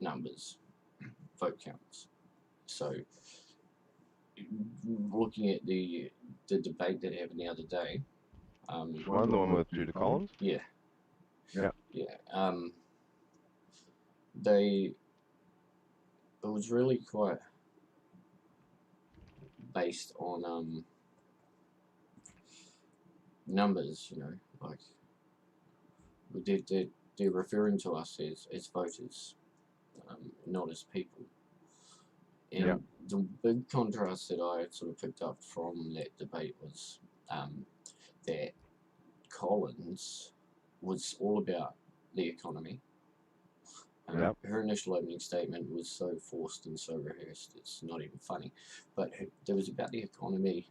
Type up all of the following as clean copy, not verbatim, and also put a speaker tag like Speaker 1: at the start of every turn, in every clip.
Speaker 1: numbers, vote counts. So, looking at the debate that happened the other day,
Speaker 2: Which one? The one with Judah Collins?
Speaker 1: yeah,
Speaker 2: Yeah.
Speaker 1: yeah, they it was really quite based on numbers, like they're referring to us as voters, not as people.
Speaker 2: Yeah.
Speaker 1: And the big contrast that I sort of picked up from that debate was that Collins was all about the economy.
Speaker 2: Yeah.
Speaker 1: Her initial opening statement was so forced and so rehearsed, it's not even funny. But there was about the economy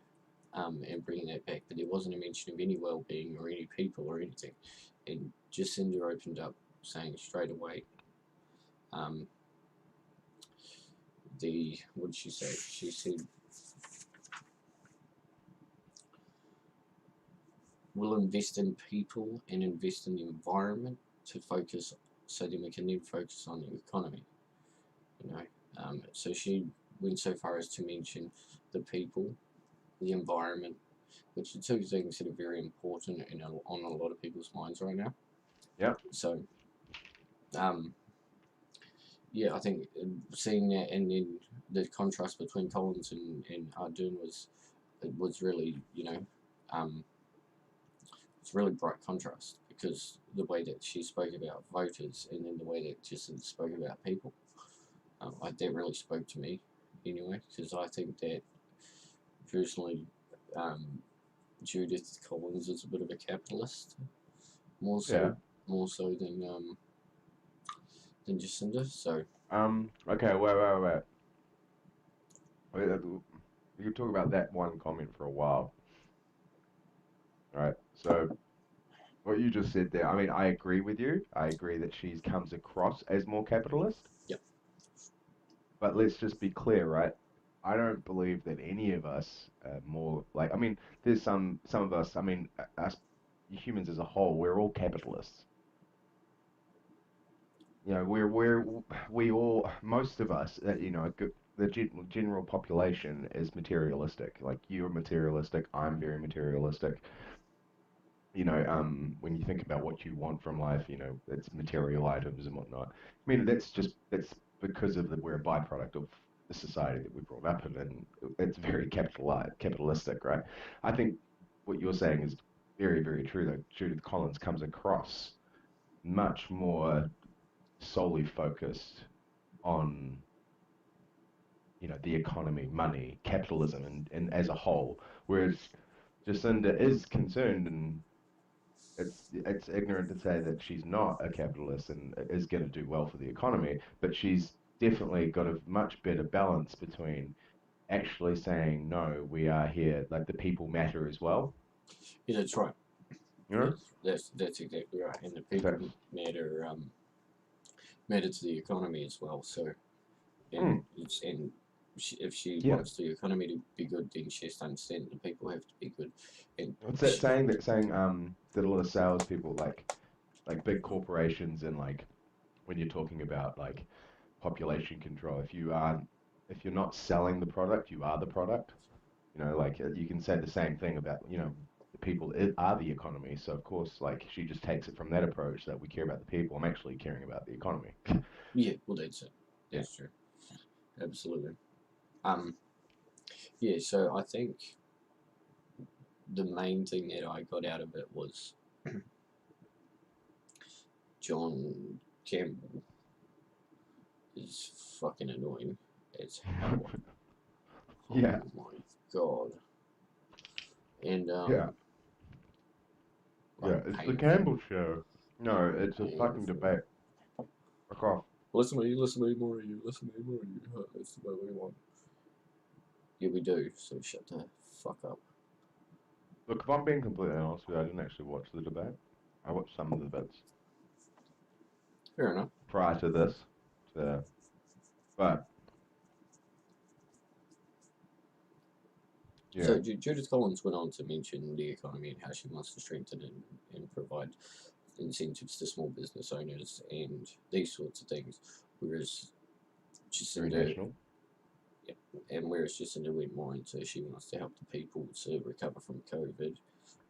Speaker 1: and bringing that back, but there wasn't a mention of any well-being or any people or anything. And Jacinda opened up saying straight away, um, what did she say? She said, "We'll invest in people and invest in the environment to focus, so then we can then focus on the economy." You know, so she went so far as to mention the people, the environment, which are two things that are very important and on a lot of people's minds right now.
Speaker 2: Yeah.
Speaker 1: So, um, yeah, I think seeing that and then the contrast between Collins and Ardern was really, um, it's really bright contrast because the way that she spoke about voters and then the way that Jason spoke about people, that really spoke to me anyway because I think that personally, um, Judith Collins is a bit of a capitalist, more
Speaker 2: Yeah.
Speaker 1: so more so than Jacinda. So
Speaker 2: Okay. Wait. We could talk about that one comment for a while. All right. So what you just said there, I mean, I agree with you. I agree that she comes across as more capitalist.
Speaker 1: yep,
Speaker 2: But let's just be clear, right? I don't believe that any of us are more like. I mean, there's some of us. I mean, us humans as a whole, we're all capitalists. You know, we all, most of us, the general population is materialistic. Like you're materialistic, I'm very materialistic. When you think about what you want from life, it's material items and whatnot. I mean, that's because of we're a byproduct of the society that we brought up in, and it's very capitalistic, right? I think what you're saying is very, very true, though. Judith Collins comes across much more solely focused on, the economy, money, capitalism, and as a whole, whereas Jacinda is concerned and it's ignorant to say that she's not a capitalist and is going to do well for the economy, but she's definitely got a much better balance between actually saying no, we are here, like the people matter as well.
Speaker 1: yeah, that's right.
Speaker 2: You know,
Speaker 1: That's exactly right. And the people
Speaker 2: that's
Speaker 1: matter to the economy as well. So and
Speaker 2: mm,
Speaker 1: if she
Speaker 2: yeah.
Speaker 1: wants the economy to be good, then she has to understand the people have to be good. And
Speaker 2: What's that
Speaker 1: she,
Speaker 2: saying? That saying that a lot of salespeople like big corporations and like when you're talking about like population control, if you're not selling the product, you are the product. Like you can say the same thing about, the people are the economy. So of course, like she just takes it from that approach that we care about the people. I'm actually caring about the economy.
Speaker 1: yeah, well, that's it.
Speaker 2: Yeah.
Speaker 1: That's true. Absolutely. Um, yeah. So I think the main thing that I got out of it was John Campbell is fucking annoying as hell. Oh
Speaker 2: Yeah.
Speaker 1: my god. And
Speaker 2: Yeah.
Speaker 1: like
Speaker 2: Yeah. It's the
Speaker 1: painful,
Speaker 2: Campbell show. No, it's a fucking
Speaker 1: painful.
Speaker 2: debate. Fuck off.
Speaker 1: Listen to me, more of you. Listen to me, more of you. That's the way we want. Yeah, we do. So shut the fuck up.
Speaker 2: Look, if I'm being completely honest with you, I didn't actually watch the debate. I watched some of the bits
Speaker 1: Fair enough.
Speaker 2: prior to this. So, but yeah.
Speaker 1: So Judith Collins went on to mention the economy and how she wants to strengthen and provide incentives to small business owners and these sorts of things. whereas
Speaker 2: Very
Speaker 1: Jacinda,
Speaker 2: national.
Speaker 1: and whereas Jacinda went more into she wants to help the people to recover from COVID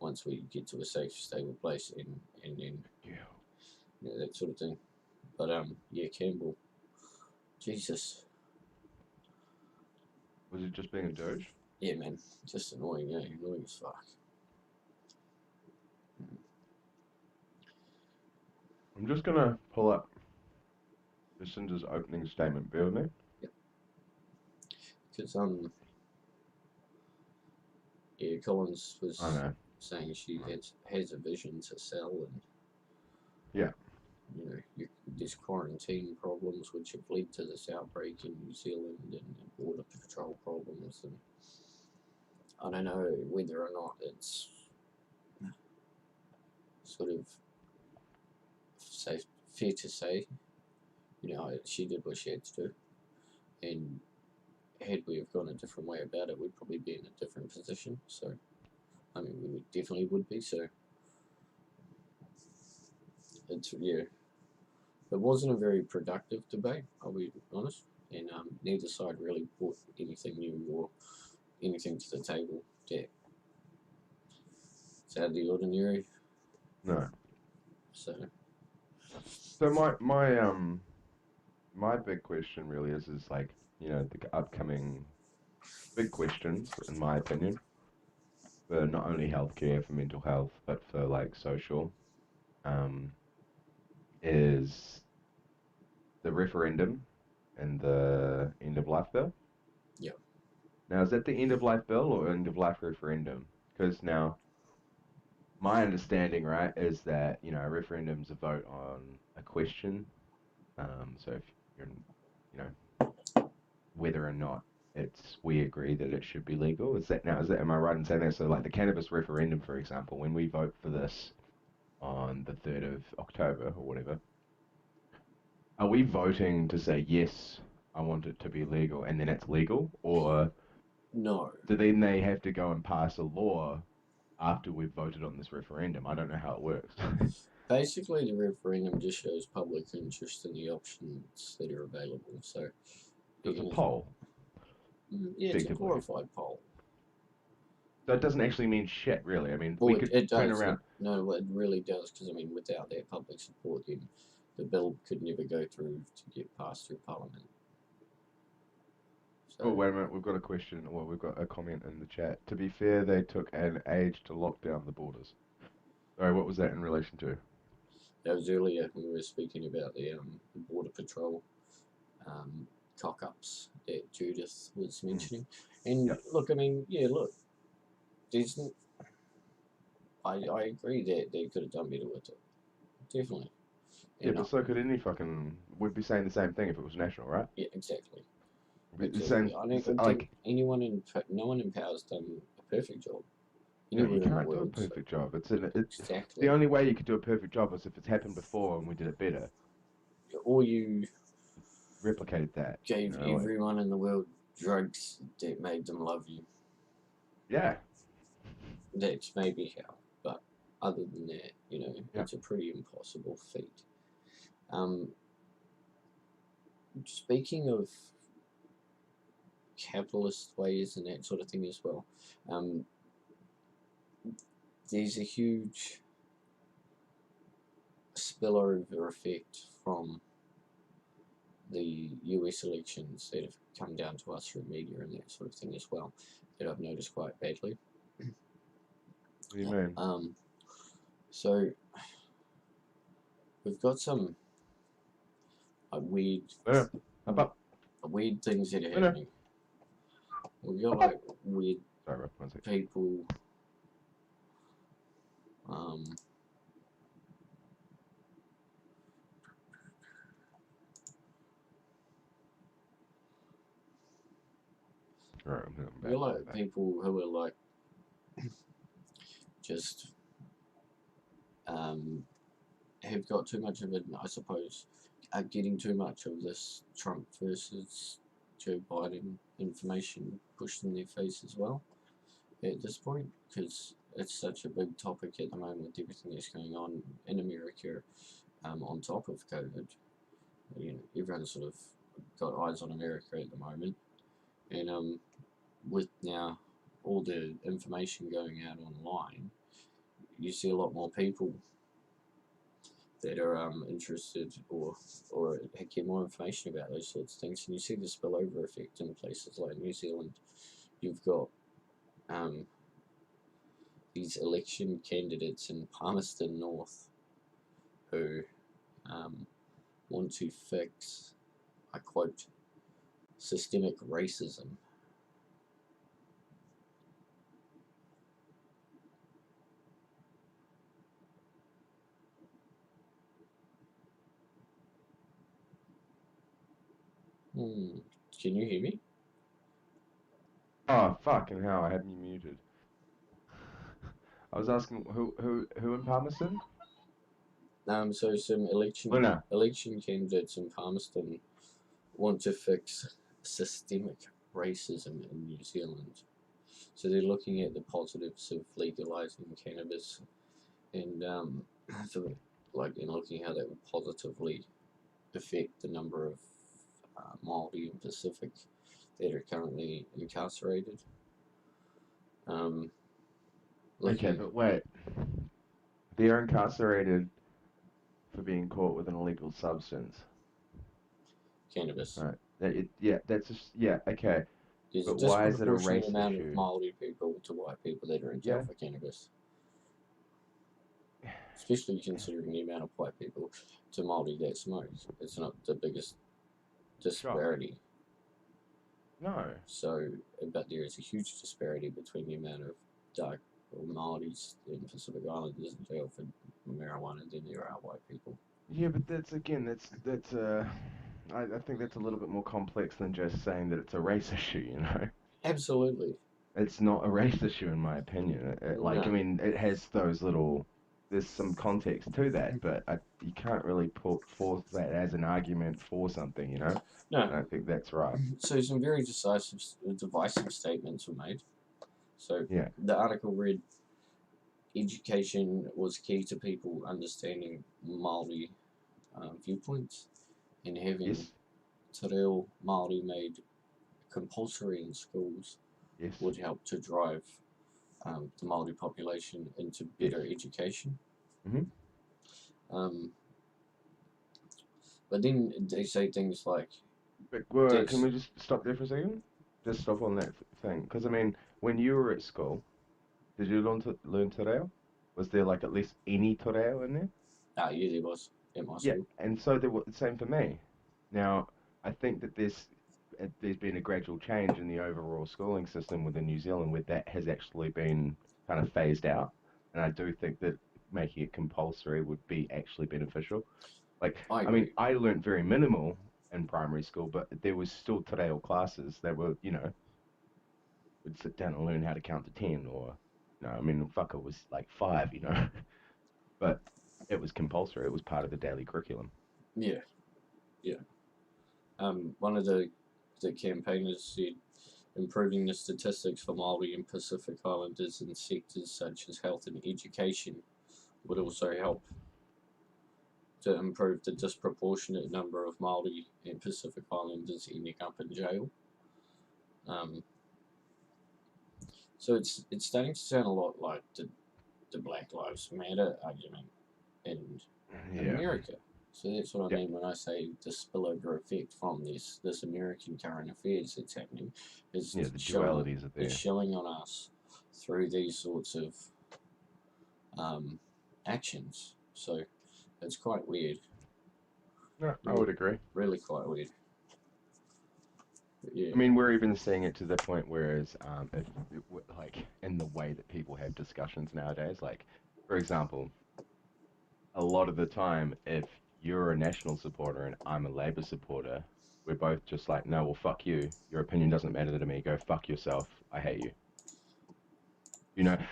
Speaker 1: once we get to a safe, stable place, and then
Speaker 2: Yeah.
Speaker 1: that sort of thing. But yeah, Campbell, Jesus,
Speaker 2: Was it just being a dirge?
Speaker 1: yeah, man, just annoying, annoying as fuck.
Speaker 2: I'm just gonna pull up Jacinda's opening statement. Bear with me.
Speaker 1: Because yeah, Collins
Speaker 2: I
Speaker 1: was
Speaker 2: know.
Speaker 1: saying she has a vision to sell, and
Speaker 2: Yeah.
Speaker 1: there's quarantine problems which have led to this outbreak in New Zealand and border patrol problems, and I don't know whether or not it's sort of safe, fair to say, she did what she had to do, and had we have gone a different way about it, we'd probably be in a different position. So, I mean, we definitely would be. So, it's yeah, it wasn't a very productive debate. I'll be honest, and neither side really brought anything new or anything to the table that it's out of the ordinary.
Speaker 2: No.
Speaker 1: So,
Speaker 2: So my big question really is like, the upcoming big questions, in my opinion, for not only healthcare, for mental health, but for like social, um, is the referendum and the end of life bill.
Speaker 1: yeah,
Speaker 2: Now, is that the end of life bill or end of life referendum? Because now, my understanding, right, is that, a referendum's a vote on a question. So if you're, you know, whether or not we agree that it should be legal. Am I right in saying that? So like the cannabis referendum, for example, when we vote for this on the 3rd of October or whatever, are we voting to say, yes, I want it to be legal, and then it's legal? Or
Speaker 1: no.
Speaker 2: do then they have to go and pass a law after we've voted on this referendum? I don't know how it works.
Speaker 1: Basically, the referendum just shows public interest in the options that are available. So,
Speaker 2: It's a
Speaker 1: even if
Speaker 2: poll,
Speaker 1: yeah, it's a
Speaker 2: effectively.
Speaker 1: glorified poll.
Speaker 2: So it doesn't actually mean shit, really. I mean, we
Speaker 1: Well,
Speaker 2: could
Speaker 1: it
Speaker 2: turn
Speaker 1: does.
Speaker 2: around.
Speaker 1: No, it really does. Because I mean, without their public support, then the bill could never go through to get passed through Parliament. So,
Speaker 2: Oh, wait a minute. We've got a question. Well, we've got a comment in the chat. To be fair, they took an age to lock down the borders. Sorry, what was that in relation to?
Speaker 1: that was earlier when we were speaking about the border patrol um, cock-ups that Judith was mentioning. And
Speaker 2: Yep.
Speaker 1: look, I mean, yeah, look, there's. I agree that they could have done better with it. Definitely.
Speaker 2: Yeah,
Speaker 1: And
Speaker 2: but so could any fucking. We'd be saying the same thing if it was national, right?
Speaker 1: yeah, exactly.
Speaker 2: We'd be the
Speaker 1: Exactly.
Speaker 2: same.
Speaker 1: I don't think
Speaker 2: Like,
Speaker 1: no one in power's done a perfect job
Speaker 2: you
Speaker 1: anywhere in the
Speaker 2: can't do a
Speaker 1: world. So
Speaker 2: perfect job. It's
Speaker 1: exactly.
Speaker 2: the only way you could do a perfect job is if it's happened before and we did it better.
Speaker 1: Or you
Speaker 2: Replicate that.
Speaker 1: gave
Speaker 2: Like,
Speaker 1: everyone in the world drugs that made them love you.
Speaker 2: yeah.
Speaker 1: That's maybe how. But other than that,
Speaker 2: Yeah.
Speaker 1: it's a pretty impossible feat. Speaking of capitalist ways and that sort of thing as well, there's a huge spillover effect from the US elections that have come down to us through media and that sort of thing as well, that I've noticed quite badly.
Speaker 2: What do you mean?
Speaker 1: So we've got some weird things that are happening. We've got like weird
Speaker 2: Sorry, bro. 1 second.
Speaker 1: people.
Speaker 2: Right,
Speaker 1: We're like people who are like just have got too much of it, I suppose, are getting too much of this Trump versus Joe Biden information pushed in their face as well at this point, because it's such a big topic at the moment with everything that's going on in America on top of COVID. You know, everyone's sort of got eyes on America at the moment, and with now all the information going out online, you see a lot more people that are interested or get more information about those sorts of things, and you see the spillover effect in places like New Zealand. You've got um, these election candidates in Palmerston North who want to fix, I quote, systemic racism. Hmm. Can you hear me?
Speaker 2: Oh, fucking hell, I had you muted. I was asking who in Palmerston?
Speaker 1: So some
Speaker 2: Luna.
Speaker 1: election candidates in Palmerston want to fix systemic racism in New Zealand. So they're looking at the positives of legalizing cannabis and for and looking how that would positively affect the number of Māori and Pacific that are currently incarcerated. Um,
Speaker 2: Okay,
Speaker 1: looking
Speaker 2: but wait. They're incarcerated for being caught with an illegal substance.
Speaker 1: cannabis.
Speaker 2: Right. Yeah, that's just, yeah, okay.
Speaker 1: There's a
Speaker 2: But why is it a
Speaker 1: disproportionate
Speaker 2: race
Speaker 1: amount of
Speaker 2: issue?
Speaker 1: Māori people to white people that are in jail
Speaker 2: Yeah.
Speaker 1: for cannabis. Especially considering the amount of white people to Māori that smoke. It's not the biggest disparity.
Speaker 2: No.
Speaker 1: So, but there is a huge disparity between the amount of dark or Māoris in Pacific Islanders in jail for marijuana than there are white people.
Speaker 2: Yeah, but I think that's a little bit more complex than just saying that it's a race issue, you know?
Speaker 1: Absolutely.
Speaker 2: It's not a race issue in my opinion. Like, I
Speaker 1: No.
Speaker 2: mean, it has those little, there's some context to that, but you can't really put forth that as an argument for something, you know? I
Speaker 1: No.
Speaker 2: don't think that's right.
Speaker 1: So some very divisive statements were made. So
Speaker 2: Yeah.
Speaker 1: the article read, education was key to people understanding Māori viewpoints and having
Speaker 2: Yes.
Speaker 1: te reo Māori made compulsory in schools
Speaker 2: Yes.
Speaker 1: would help to drive the Māori population into better education.
Speaker 2: Mhm.
Speaker 1: But then they say things like,
Speaker 2: But wait, can
Speaker 1: this,
Speaker 2: we just stop there for a second? Just stop on that thing, because I mean, when you were at school, did you learn te reo? Was there like at least any te reo in there?
Speaker 1: yeah, there was at my
Speaker 2: Yeah,
Speaker 1: school.
Speaker 2: and so there was the same for me. Now, I think that there's been a gradual change in the overall schooling system within New Zealand where that has actually been kind of phased out, and I do think that making it compulsory would be actually beneficial. Like,
Speaker 1: I
Speaker 2: I mean,
Speaker 1: agree.
Speaker 2: I learned very minimal in primary school, but there was still te reo classes that were, would sit down and learn how to count to 10 or, I mean, fuck, it was like 5, but it was compulsory. It was part of the daily curriculum.
Speaker 1: Yeah, yeah. One of the campaigners said improving the statistics for Māori and Pacific Islanders in sectors such as health and education would also help to improve the disproportionate number of Māori and Pacific Islanders ending up in jail. Um, so it's starting to sound a lot like the Black Lives Matter argument in
Speaker 2: Yeah.
Speaker 1: America. So that's what I
Speaker 2: Yeah.
Speaker 1: mean when I say the spillover effect from this American current affairs that's happening is
Speaker 2: Yeah, the dualities are there.
Speaker 1: showing on us through these sorts of actions. So it's quite weird.
Speaker 2: No, I would agree.
Speaker 1: Really quite weird. But yeah.
Speaker 2: I mean, we're even seeing it to the point whereas, like, in the way that people have discussions nowadays, like, for example, a lot of the time, if you're a National supporter and I'm a Labour supporter, we're both just like, no, well, fuck you. Your opinion doesn't matter to me. Go fuck yourself. I hate you.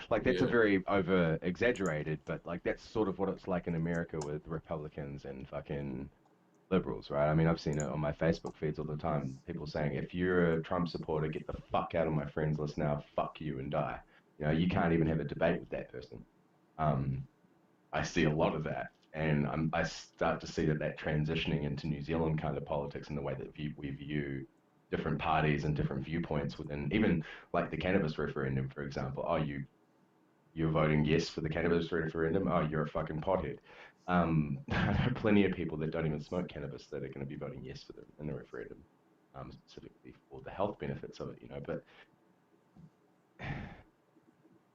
Speaker 2: Like that's a
Speaker 1: Yeah.
Speaker 2: very over exaggerated, but like that's sort of what it's like in America with Republicans and fucking liberals, right? I mean, I've seen it on my Facebook feeds all the time. People saying, if you're a Trump supporter, get the fuck out of my friends list now. Fuck you and die. You can't even have a debate with that person. I see a lot of that, And I start to see that transitioning into New Zealand kind of politics in the way that we view different parties and different viewpoints within, even like the cannabis referendum, for example. Oh, you're voting yes for the cannabis referendum. Oh, you're a fucking pothead. I know plenty of people that don't even smoke cannabis that are going to be voting yes for in the referendum, specifically for the health benefits of it, you know. But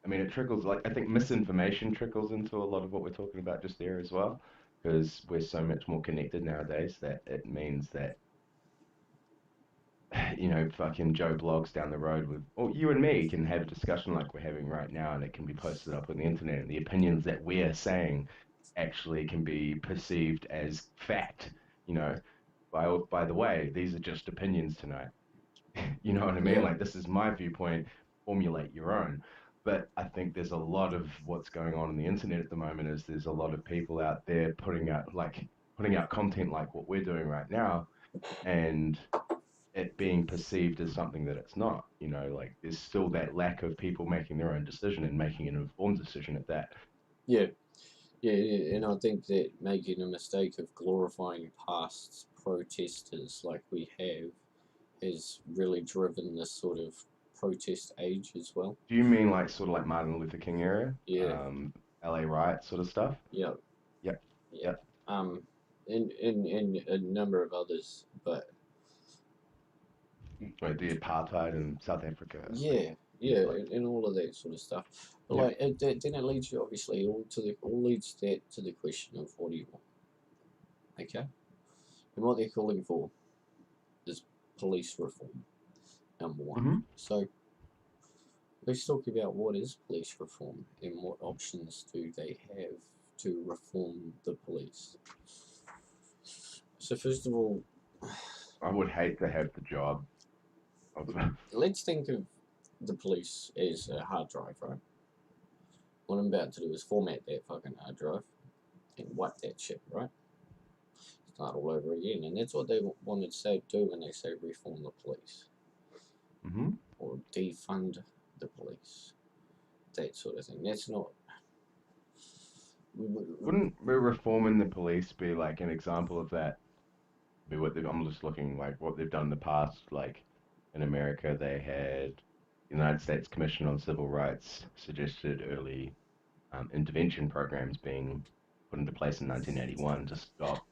Speaker 2: I mean, it trickles, like, I think misinformation trickles into a lot of what we're talking about just there as well, because we're so much more connected nowadays that it means that, you know, fucking Joe Blogs down the road with, or you and me can have a discussion like we're having right now, and it can be posted up on the internet, and the opinions that we're saying actually can be perceived as fact, you know. By the way, these are just opinions tonight. You know what I mean?
Speaker 1: Yeah.
Speaker 2: Like, this is my viewpoint, formulate your own. But I think there's a lot of what's going on the internet at the moment is there's a lot of people out there putting out content like what we're doing right now, and it being perceived as something that it's not. You know, like there's still that lack of people making their own decision and making an informed decision at that.
Speaker 1: Yeah. Yeah, and I think that making a mistake of glorifying past protesters like we have has really driven this sort of protest age as well.
Speaker 2: Do you mean like sort of like Martin Luther King era,
Speaker 1: Yeah,
Speaker 2: LA riot sort of stuff?
Speaker 1: yeah,
Speaker 2: Yep,
Speaker 1: yeah.
Speaker 2: yep.
Speaker 1: And a number of others, but
Speaker 2: Like the apartheid in South Africa, like,
Speaker 1: yeah,
Speaker 2: yeah,
Speaker 1: yeah,
Speaker 2: like,
Speaker 1: and all of that sort of stuff. But
Speaker 2: yeah.
Speaker 1: like, then it leads you obviously all leads that to the question of what do you want, okay? And what they're calling for is police reform, number one.
Speaker 2: Mm-hmm.
Speaker 1: So let's talk about what is police reform and what options do they have to reform the police. So first of all,
Speaker 2: I would hate to have the job of
Speaker 1: let's think of the police as a hard drive, right? What I'm about to do is format that fucking hard drive and wipe that shit, right? Start all over again, and that's what they wanted to say do when they say reform the police
Speaker 2: mm-hmm.
Speaker 1: or defund the police, that sort of thing. That's not.
Speaker 2: Wouldn't reforming the police be like an example of that? Be what I'm just looking like what they've done in the past. Like in America, they had the United States Commission on Civil Rights suggested early intervention programs being put into place in 1981 to stop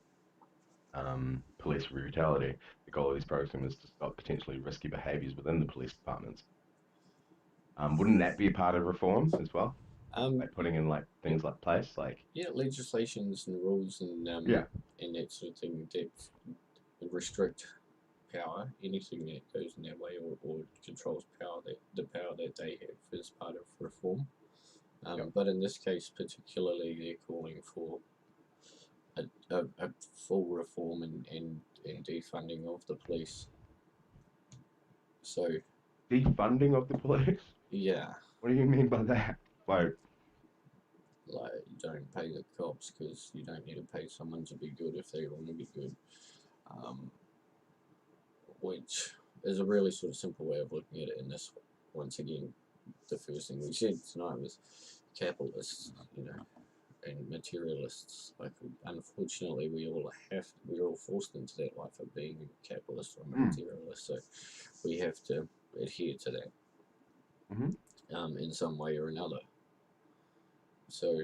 Speaker 2: police brutality. The goal of these programs is to stop potentially risky behaviours within the police departments. Wouldn't that be a part of reform as well?
Speaker 1: Um,
Speaker 2: Like putting in like things like place, like,
Speaker 1: yeah, legislations and rules
Speaker 2: yeah.
Speaker 1: and that sort of thing that restrict power, anything that goes in that way or controls power, that the power that they have is part of reform.
Speaker 2: Yep.
Speaker 1: But in this case, particularly, they're calling for a full reform and defunding of the police. So,
Speaker 2: Defunding of the police?
Speaker 1: yeah,
Speaker 2: What do you mean by that? Like,
Speaker 1: like you don't pay the cops because you don't need to pay someone to be good if they want to be good. Um, which is a really sort of simple way of looking at it. And this, once again, the first thing we said tonight was capitalists, you know, and materialists. Like, unfortunately, we're all forced into that life of being a capitalist or a materialist. So we have to adhere to that in some way or another. So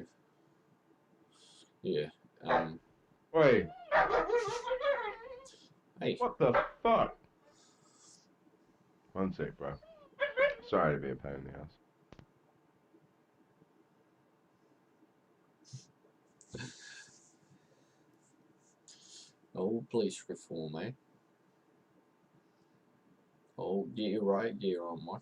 Speaker 1: yeah.
Speaker 2: wait,
Speaker 1: Hey,
Speaker 2: what the fuck? One sec, bro. Sorry to be a pain in the ass.
Speaker 1: old police reform, eh? Oh, yeah, you're right. Yeah, you're on, Mike.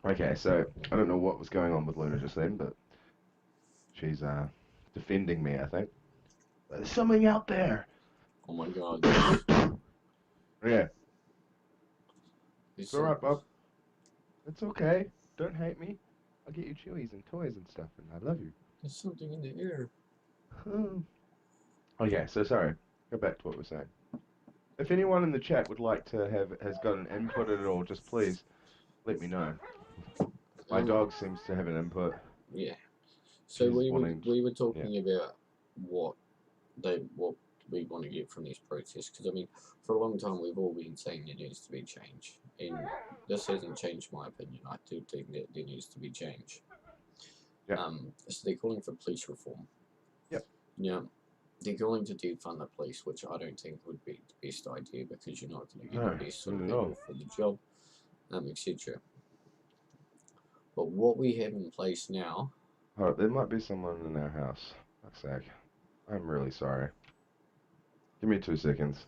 Speaker 2: Okay, so I don't know what was going on with Luna just then, but she's defending me, I think. There's something out there.
Speaker 1: Oh my god.
Speaker 2: Yeah,
Speaker 1: There's
Speaker 2: it's alright, Bob. It's okay. Don't hate me. I'll get you chewies and toys and stuff, and I love you.
Speaker 1: there's something in the air.
Speaker 2: Okay, so sorry. Go back to what we're saying. If anyone in the chat would like to has got an input at all, just please let me know. My dog seems to have an input.
Speaker 1: Yeah. So
Speaker 2: She's
Speaker 1: we
Speaker 2: wanting.
Speaker 1: were talking about what we want to get from these protests, because I mean, for a long time we've all been saying there needs to be change, and this hasn't changed my opinion. I do think that there needs to be change.
Speaker 2: Yeah.
Speaker 1: So they're calling for police reform.
Speaker 2: Yep.
Speaker 1: Yeah. They're going to defund the police, which I don't think would be the best idea, because you're not going to get the best sort of people for the job, etc. But what we have in place now.
Speaker 2: Oh, there might be someone in our house. Fuck's sake. I'm really sorry. Give me 2 seconds.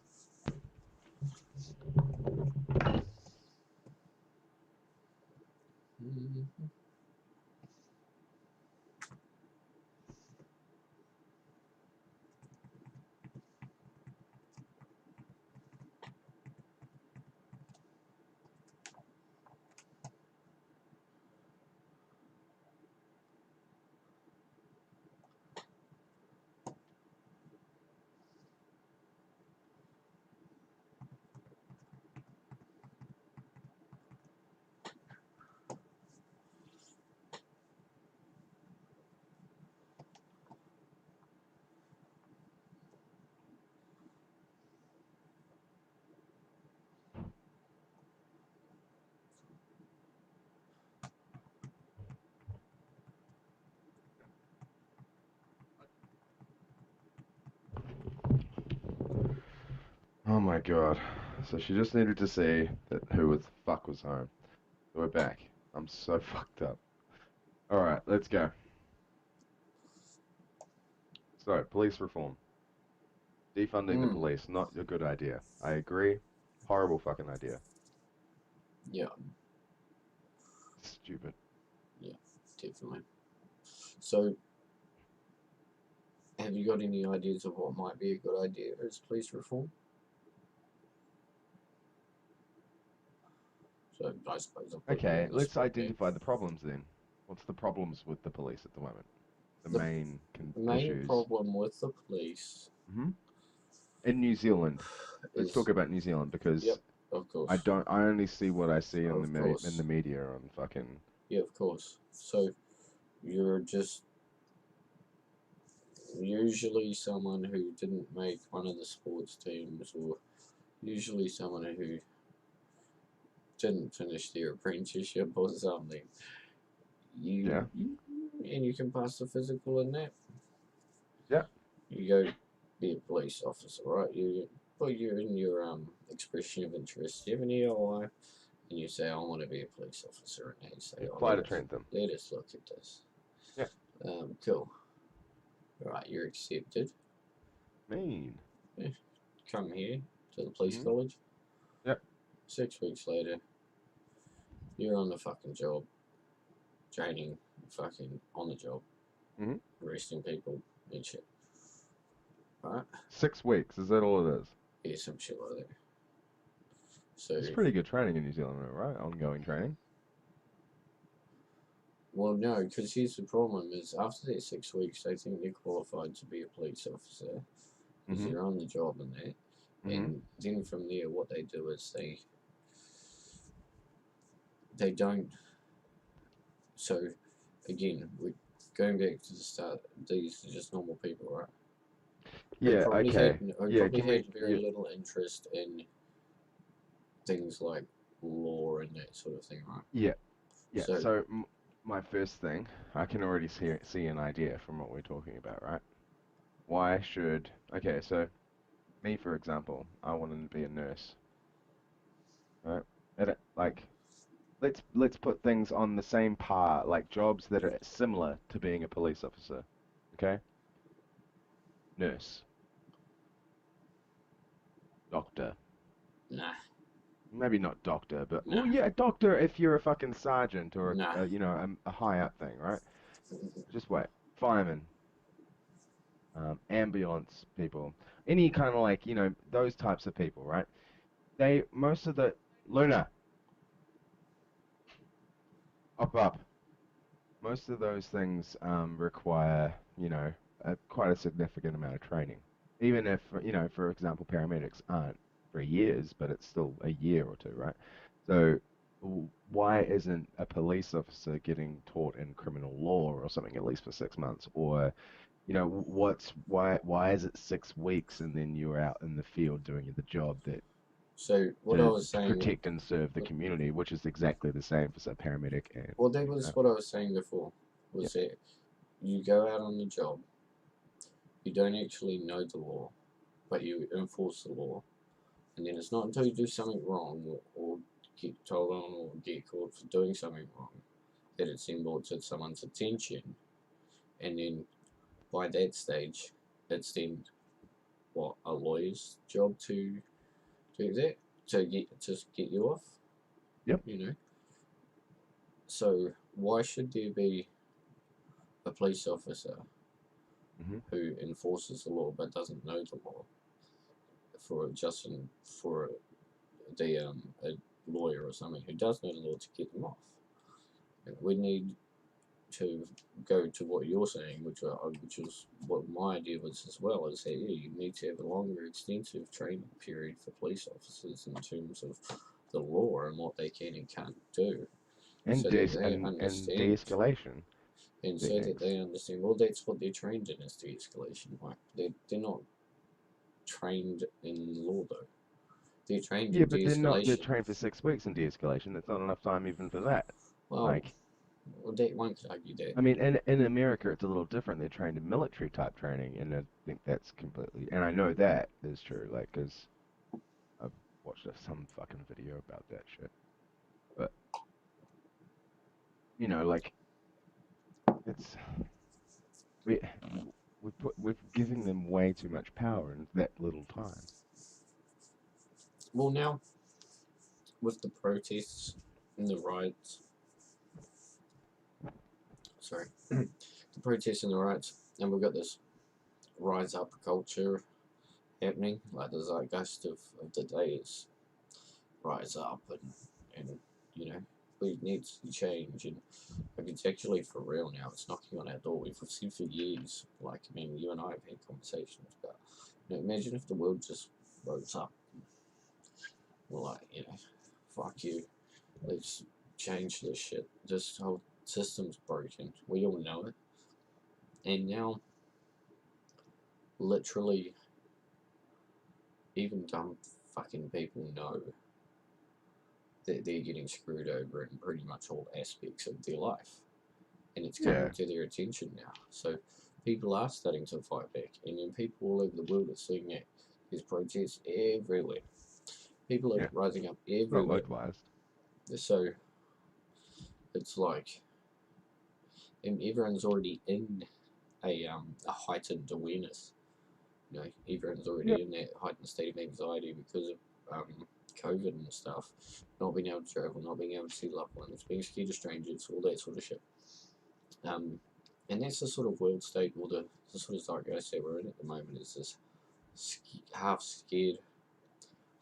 Speaker 2: Oh my god. So she just needed to see that who the fuck was home. So we're back. I'm so fucked up. Alright, let's go. So, police reform. Defunding the police, not a good idea. I agree. Horrible fucking idea.
Speaker 1: Yeah.
Speaker 2: Stupid.
Speaker 1: Yeah, definitely. So, have you got any ideas of what might be a good idea as police reform? So, I suppose
Speaker 2: okay, let's identify the problems then. What's the problems with the police at the moment? The main issues.
Speaker 1: Problem with the police.
Speaker 2: In New Zealand, let's talk about New Zealand, because
Speaker 1: of course.
Speaker 2: I only see what I see in the media on fucking.
Speaker 1: Yeah, of course. So you're just usually someone who didn't make one of the sports teams, or usually someone who didn't finish their apprenticeship or something. And you can pass the physical in that.
Speaker 2: Yeah.
Speaker 1: You go be a police officer, right? You put you in your expression of interest. You have an EOI, and you say, I want to be a police officer, and they say,
Speaker 2: apply to train them.
Speaker 1: Let us look at this.
Speaker 2: Yeah.
Speaker 1: Cool. Right, you're accepted.
Speaker 2: Mean.
Speaker 1: Yeah. Come here to the police college.
Speaker 2: Yep.
Speaker 1: 6 weeks later, you're on the fucking job, training, fucking on the job, arresting people and shit. Right?
Speaker 2: 6 weeks, is that all it is?
Speaker 1: Yeah, some shit like that. So
Speaker 2: it's pretty good training in New Zealand, right? Ongoing training.
Speaker 1: Well, no, because here's the problem: is after that 6 weeks, they think they're qualified to be a police officer because they're on the job and that. And then from there, what they do is they don't. So again, we're going back to the start. These are just normal people, right?
Speaker 2: Yeah. Okay.
Speaker 1: Probably had very little interest in things like law and that sort of thing, right?
Speaker 2: Yeah. Yeah. So my first thing, I can already see an idea from what we're talking about, right? Why should... Okay, so me, for example, I wanted to be a nurse, right? let's put things on the same par, like jobs that are similar to being a police officer. Okay? Nurse, doctor.
Speaker 1: Nah,
Speaker 2: Maybe not doctor, but well,
Speaker 1: nah,
Speaker 2: yeah, doctor if you're a fucking sergeant or
Speaker 1: nah.
Speaker 2: you know, a high up thing, right? Just wait. Fireman, ambulance people, any kind of like, you know, those types of people, right? They most of the Luna, up. Most of those things require, you know, quite a significant amount of training. Even if, you know, for example, paramedics aren't for years, but it's still a year or two, right? So why isn't a police officer getting taught in criminal law or something at least for 6 months? Or, you know, why is it 6 weeks and then you're out in the field doing the job that
Speaker 1: So what I
Speaker 2: to,
Speaker 1: was
Speaker 2: to
Speaker 1: saying,
Speaker 2: protect and serve the community, which is exactly the same for say paramedic and
Speaker 1: well, that was what I was saying before.
Speaker 2: yeah.
Speaker 1: Was that you go out on the job, you don't actually know the law, but you enforce the law, and then it's not until you do something wrong or get told on or get caught for doing something wrong that it's then brought to someone's attention, and then by that stage, it's then what a lawyer's job to do that to get you off,
Speaker 2: Yep.
Speaker 1: you know. So why should there be a police officer
Speaker 2: Hmm.
Speaker 1: who enforces the law but doesn't know the law for a lawyer or something who does know the law to get them off? We need to go to what you're saying, which was what my idea was as well, is that yeah, you need to have a longer, extensive training period for police officers in terms of the law and what they can and can't do,
Speaker 2: And
Speaker 1: so that they
Speaker 2: and
Speaker 1: understand,
Speaker 2: de-escalation
Speaker 1: and so that
Speaker 2: techniques.
Speaker 1: they understand. Well, that's what they're trained in, is de-escalation. Like they're not trained in law though. They're trained
Speaker 2: Yeah,
Speaker 1: in
Speaker 2: but they're
Speaker 1: de-escalation.
Speaker 2: trained for 6 weeks in de-escalation. That's not enough time even for that.
Speaker 1: Well,
Speaker 2: Like,
Speaker 1: that one could argue that.
Speaker 2: I mean, in America, it's a little different. They're trained in military type training, and I think that's completely. And I know that is true, like, 'cause I've watched some fucking video about that shit. But you know, like, it's we we're giving them way too much power in that little time.
Speaker 1: Well, now with the protests and the riots, sorry, the protests and the riots, and we've got this rise up culture happening. Like the zeitgeist of the day is rise up, and you know we need to change, and like it's actually for real now. It's knocking on our door. We've seen for years. Like I mean, you and I have had conversations about. You know, imagine if the world just rose up. We're like, you know, fuck you. Let's change this shit. This whole system's broken. We all know it. And now, literally, even dumb fucking people know that they're getting screwed over in pretty much all aspects of their life. And it's coming
Speaker 2: Yeah,
Speaker 1: to their attention now. So people are starting to fight back. And then people all over the world are seeing that there's protests everywhere. People are
Speaker 2: yeah.
Speaker 1: rising up
Speaker 2: Not
Speaker 1: everywhere.
Speaker 2: localized.
Speaker 1: So it's like, and everyone's already in a heightened awareness. You know, everyone's
Speaker 2: Yeah.
Speaker 1: already in that heightened state of anxiety because of COVID and stuff, not being able to travel, not being able to see loved ones, being scared of strangers, all that sort of shit. Um, and that's the sort of world state, or the sort of zeitgeist that we're in at the moment, is this half scared,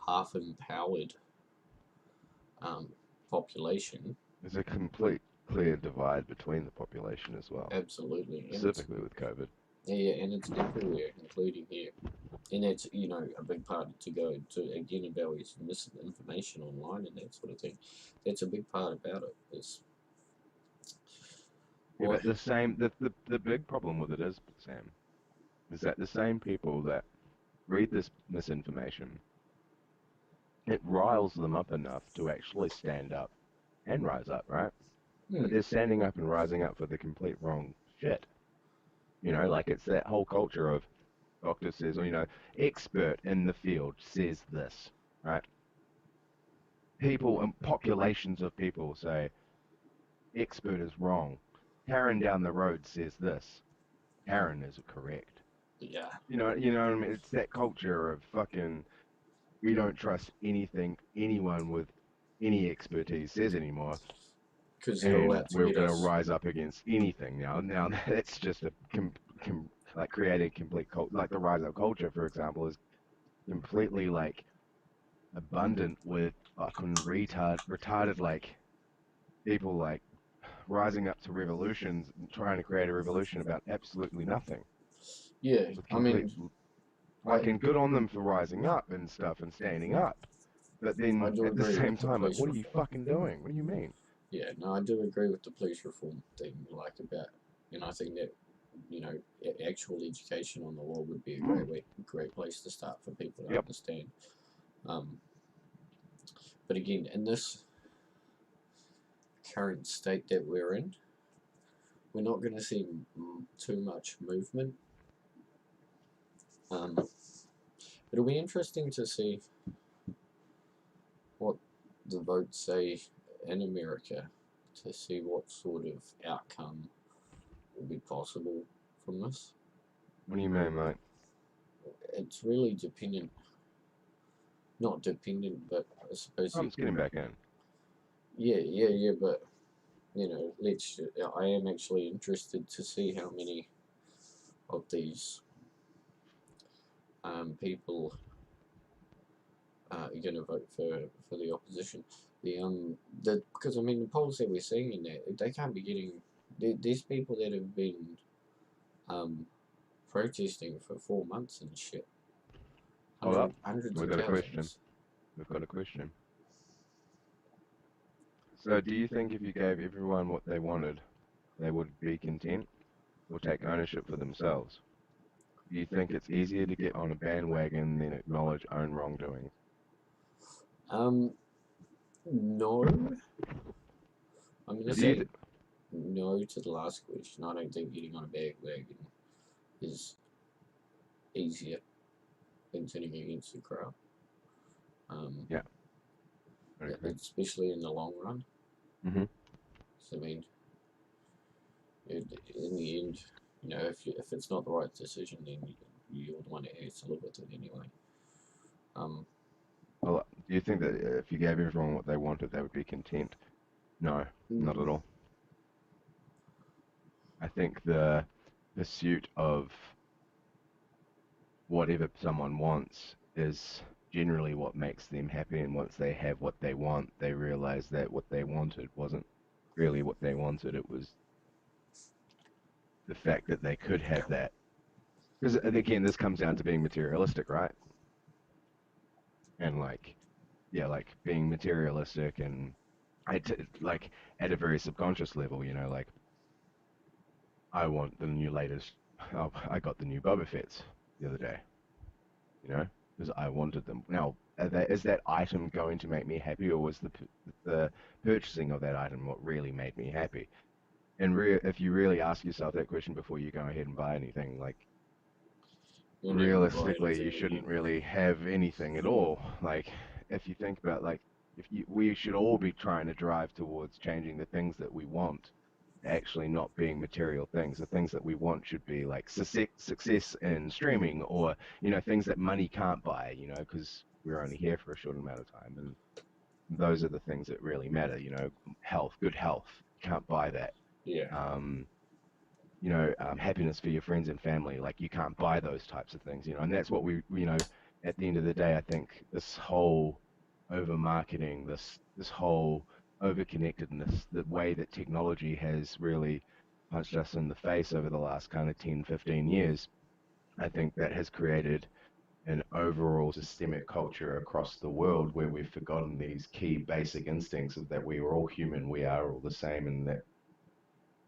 Speaker 1: half empowered um, population.
Speaker 2: There's a complete clear divide between the population as well,
Speaker 1: Absolutely, and it's
Speaker 2: specifically with COVID.
Speaker 1: yeah, and it's everywhere, including here. And that's, you know, a big part to go to again about is misinformation online and that sort of thing. That's a big part about it. Is
Speaker 2: Yeah,
Speaker 1: what
Speaker 2: but the big problem with it is, Sam, is that the same people that read this misinformation, it riles them up enough to actually stand up and rise up, right? But
Speaker 1: hmm,
Speaker 2: they're standing up and rising up for the complete wrong shit. You know, like it's that whole culture of doctor says, or, you know, expert in the field says this, right? people and populations of people say expert is wrong. Karen down the road says this. Karen is correct.
Speaker 1: Yeah,
Speaker 2: You know what I mean? It's that culture of fucking we don't trust anything anyone with any expertise says anymore,
Speaker 1: because they're
Speaker 2: and
Speaker 1: out to
Speaker 2: we're
Speaker 1: get
Speaker 2: going to
Speaker 1: us.
Speaker 2: rise up against anything now. Now that's just a like creating complete like the rise up culture, for example, is completely like abundant with fucking retarded like people like rising up to revolutions and trying to create a revolution about absolutely nothing
Speaker 1: Yeah,
Speaker 2: with
Speaker 1: I
Speaker 2: complete
Speaker 1: mean,
Speaker 2: like
Speaker 1: I
Speaker 2: and good on them for rising up and stuff and standing up. But
Speaker 1: I
Speaker 2: then
Speaker 1: do
Speaker 2: at the
Speaker 1: agree
Speaker 2: same
Speaker 1: with the
Speaker 2: time, like,
Speaker 1: police
Speaker 2: what are you
Speaker 1: reform.
Speaker 2: fucking doing? What do you mean?
Speaker 1: Yeah, no, I do agree with the police reform thing. Like about, I think that actual education on the law would be a great place to start for people to
Speaker 2: Yep.
Speaker 1: understand. Um, but again, in this current state that we're in, we're not going to see too much movement. It'll be interesting to see what the votes say in America to see what sort of outcome will be possible from this.
Speaker 2: What do you mean, mate?
Speaker 1: It's really dependent, not dependent, but I suppose
Speaker 2: I'm just getting back in.
Speaker 1: yeah, but I am actually interested to see how many of these people are going to vote for the opposition. Because I mean the polls that we're seeing in there, they can't be getting. There's people that have been um, protesting for 4 months and shit.
Speaker 2: Hold up.
Speaker 1: Hundreds
Speaker 2: We've
Speaker 1: of
Speaker 2: got a question.
Speaker 1: thousands.
Speaker 2: We've got a question. So, do you think if you gave everyone what they wanted, they would be content or take ownership for themselves? Do you think it's easier to get on a bandwagon than acknowledge own wrongdoing?
Speaker 1: No. I'm gonna
Speaker 2: Do you
Speaker 1: say no to the last question. I don't think getting on a bandwagon is easier than turning against the crowd.
Speaker 2: Yeah. Okay.
Speaker 1: Especially in the long run.
Speaker 2: Mhm.
Speaker 1: So, I mean, in the end, if it's not the right decision, then you're the one that has to live with it anyway.
Speaker 2: Well, do you think that if you gave everyone what they wanted, they would be content? No, not at all. I think the pursuit of whatever someone wants is generally what makes them happy. And once they have what they want, they realize that what they wanted wasn't really what they wanted. It was the fact that they could have that. Because again, this comes down to being materialistic, right? And like, yeah, like being materialistic and like at a very subconscious level, like I want the new latest. Oh, I got the new Boba Fett's the other day, because I wanted them. Now, is that item going to make me happy, or was the purchasing of that item what really made me happy? And if you really ask yourself that question before you go ahead and buy anything, like
Speaker 1: You're never gonna buy
Speaker 2: realistically, you
Speaker 1: anything
Speaker 2: shouldn't
Speaker 1: again.
Speaker 2: really have anything at all. Like, if you think about like, we should all be trying to drive towards changing the things that we want, actually not being material things. The things that we want should be like success in streaming, or things that money can't buy. Because we're only here for a short amount of time, and those are the things that really matter. Health, good health, can't buy that.
Speaker 1: Yeah.
Speaker 2: Um, happiness for your friends and family. Like you can't buy those types of things, and that's what at the end of the day, I think this whole over marketing, this whole over connectedness, the way that technology has really punched us in the face over the last kind of 10, 15 years, I think that has created an overall systemic culture across the world where we've forgotten these key basic instincts of that we are all human, we are all the same, and that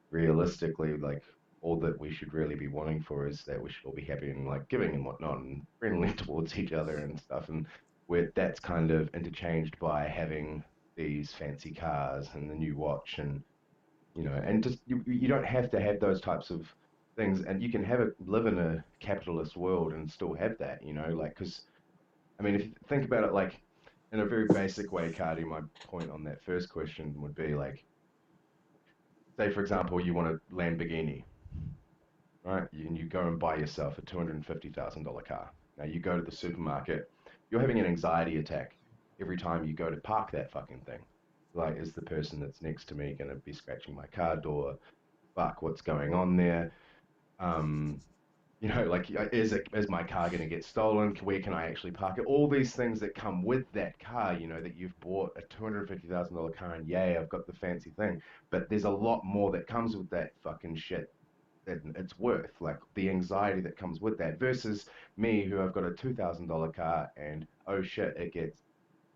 Speaker 2: realistically, like all that we should really be wanting for is that we should all be happy and like giving and whatnot and friendly towards each other and stuff. And where that's kind of interchanged by having these fancy cars and the new watch and and just you don't have to have those types of things, and you can live in a capitalist world and still have that, like because I mean if you think about it, like in a very basic way, Cardi, my point on that first question would be like, say for example, you want a Lamborghini, right? And you go and buy yourself a $250,000 car. Now you go to the supermarket, you're having an anxiety attack every time you go to park that fucking thing. Like, is the person that's next to me gonna be scratching my car door? Fuck, what's going on there? Um, like, is my car going to get stolen? Where can I actually park it? All these things that come with that car, that you've bought a $250,000 car and yay, I've got the fancy thing. But there's a lot more that comes with that fucking shit than it's worth. Like the anxiety that comes with that versus me, who I've got a $2,000 car and oh shit,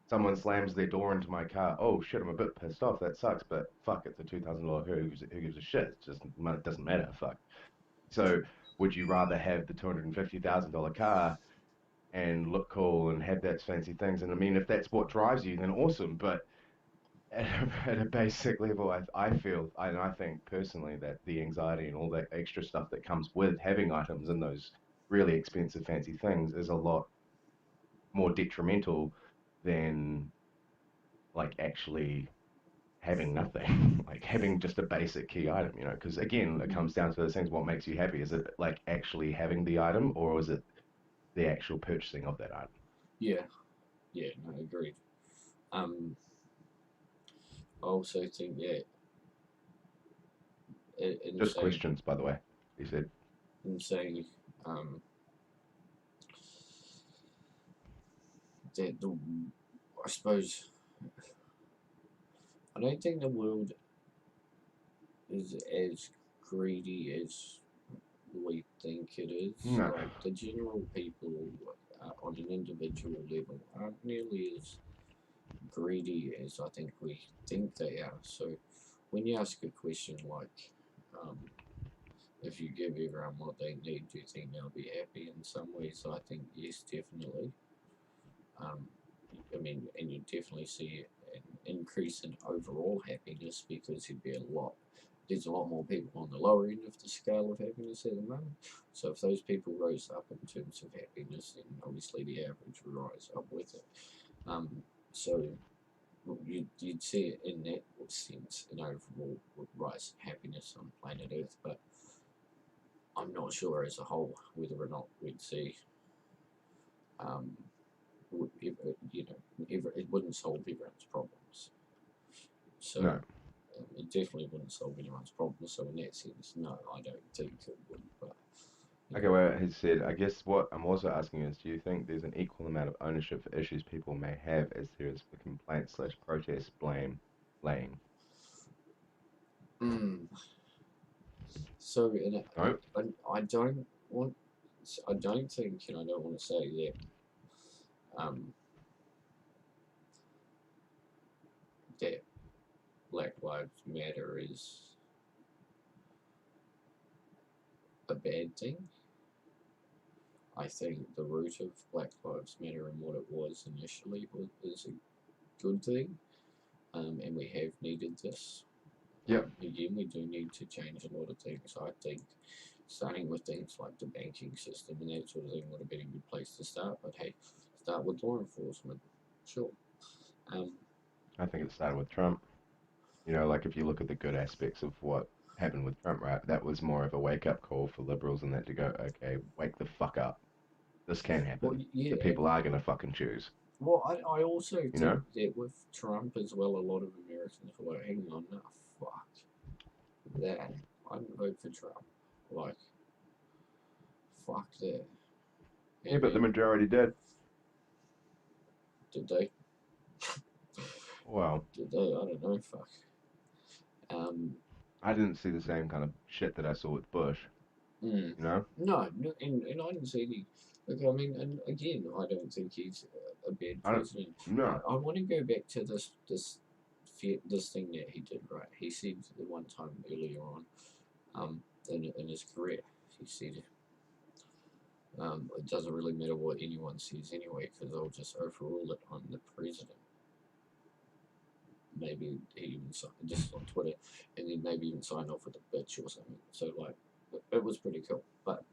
Speaker 2: someone slams their door into my car. Oh shit, I'm a bit pissed off. That sucks, but fuck, it's a $2,000 car. Who gives a shit? It doesn't matter. Fuck. So would you rather have the $250,000 car and look cool and have that fancy things? And I mean, if that's what drives you, then awesome. But at a basic level, I feel, and I think personally that the anxiety and all that extra stuff that comes with having items in those really expensive fancy things is a lot more detrimental than like actually having nothing, like having just a basic key item, because again, it comes down to those things. What makes you happy? Is it like actually having the item, or is it the actual purchasing of that item?
Speaker 1: Yeah, yeah, no, agreed. I also think, yeah, in
Speaker 2: Just
Speaker 1: saying,
Speaker 2: questions, by the way. He said,
Speaker 1: in saying, um, that I suppose, I don't think the world is as greedy as we think it is.
Speaker 2: no,
Speaker 1: Like the general people on an individual level aren't nearly as greedy as I think we think they are. So when you ask a question like, um, if you give everyone what they need, do you think they'll be happy? In some ways, I think yes, definitely. Um, I mean, and you definitely see an increase in overall happiness because there's a lot more people on the lower end of the scale of happiness at the moment. So if those people rose up in terms of happiness, then obviously the average will rise up with it. Um, so you'd see it in that sense, an overall rise in happiness on planet Earth, but I'm not sure as a whole whether or not we'd see um, it wouldn't solve everyone's problems. So
Speaker 2: no.
Speaker 1: it definitely wouldn't solve anyone's problems. So in that sense, no, I don't think it would. But
Speaker 2: Okay, well, he said, I guess what I'm also asking is, do you think there's an equal amount of ownership for issues people may have as there is for complaints/protest, blame, laying?
Speaker 1: mm, so
Speaker 2: No,
Speaker 1: I don't want. I don't think, and I don't want to say that um, that Black Lives Matter is a bad thing. I think the root of Black Lives Matter and what it was initially is a good thing, and we have needed this.
Speaker 2: yep.
Speaker 1: Again, we do need to change a lot of things. I think starting with things like the banking system and that sort of thing would have been a good place to start. But hey, start with law enforcement, sure. Um,
Speaker 2: I think it started with Trump. Like if you look at the good aspects of what happened with Trump, right? That was more of a wake up call for liberals and that to go, okay, wake the fuck up. This can
Speaker 1: well,
Speaker 2: happen. The
Speaker 1: yeah.
Speaker 2: people are going to fucking choose,
Speaker 1: Well, I also
Speaker 2: you
Speaker 1: think
Speaker 2: know?
Speaker 1: that with Trump as well, a lot of Americans were like, hang on, no, fuck that. I didn't vote for Trump. Like, fuck that.
Speaker 2: Yeah,
Speaker 1: And
Speaker 2: but the
Speaker 1: then,
Speaker 2: majority did.
Speaker 1: did they?
Speaker 2: Well,
Speaker 1: Did they? I don't know, fuck. Um,
Speaker 2: I didn't see the same kind of shit that I saw with Bush,
Speaker 1: mm,
Speaker 2: you know?
Speaker 1: no, no, and I didn't see any. Look, I mean, and again, I don't think he's a bad
Speaker 2: I don't,
Speaker 1: president.
Speaker 2: no.
Speaker 1: I want to go back to this thing that he did, right? He said the one time earlier on, in his career, he said, it doesn't really matter what anyone says anyway, because I'll just overrule it. I'm the president. Maybe he even just on Twitter, and then maybe even signed off with a bitch or something. So like, it was pretty cool. But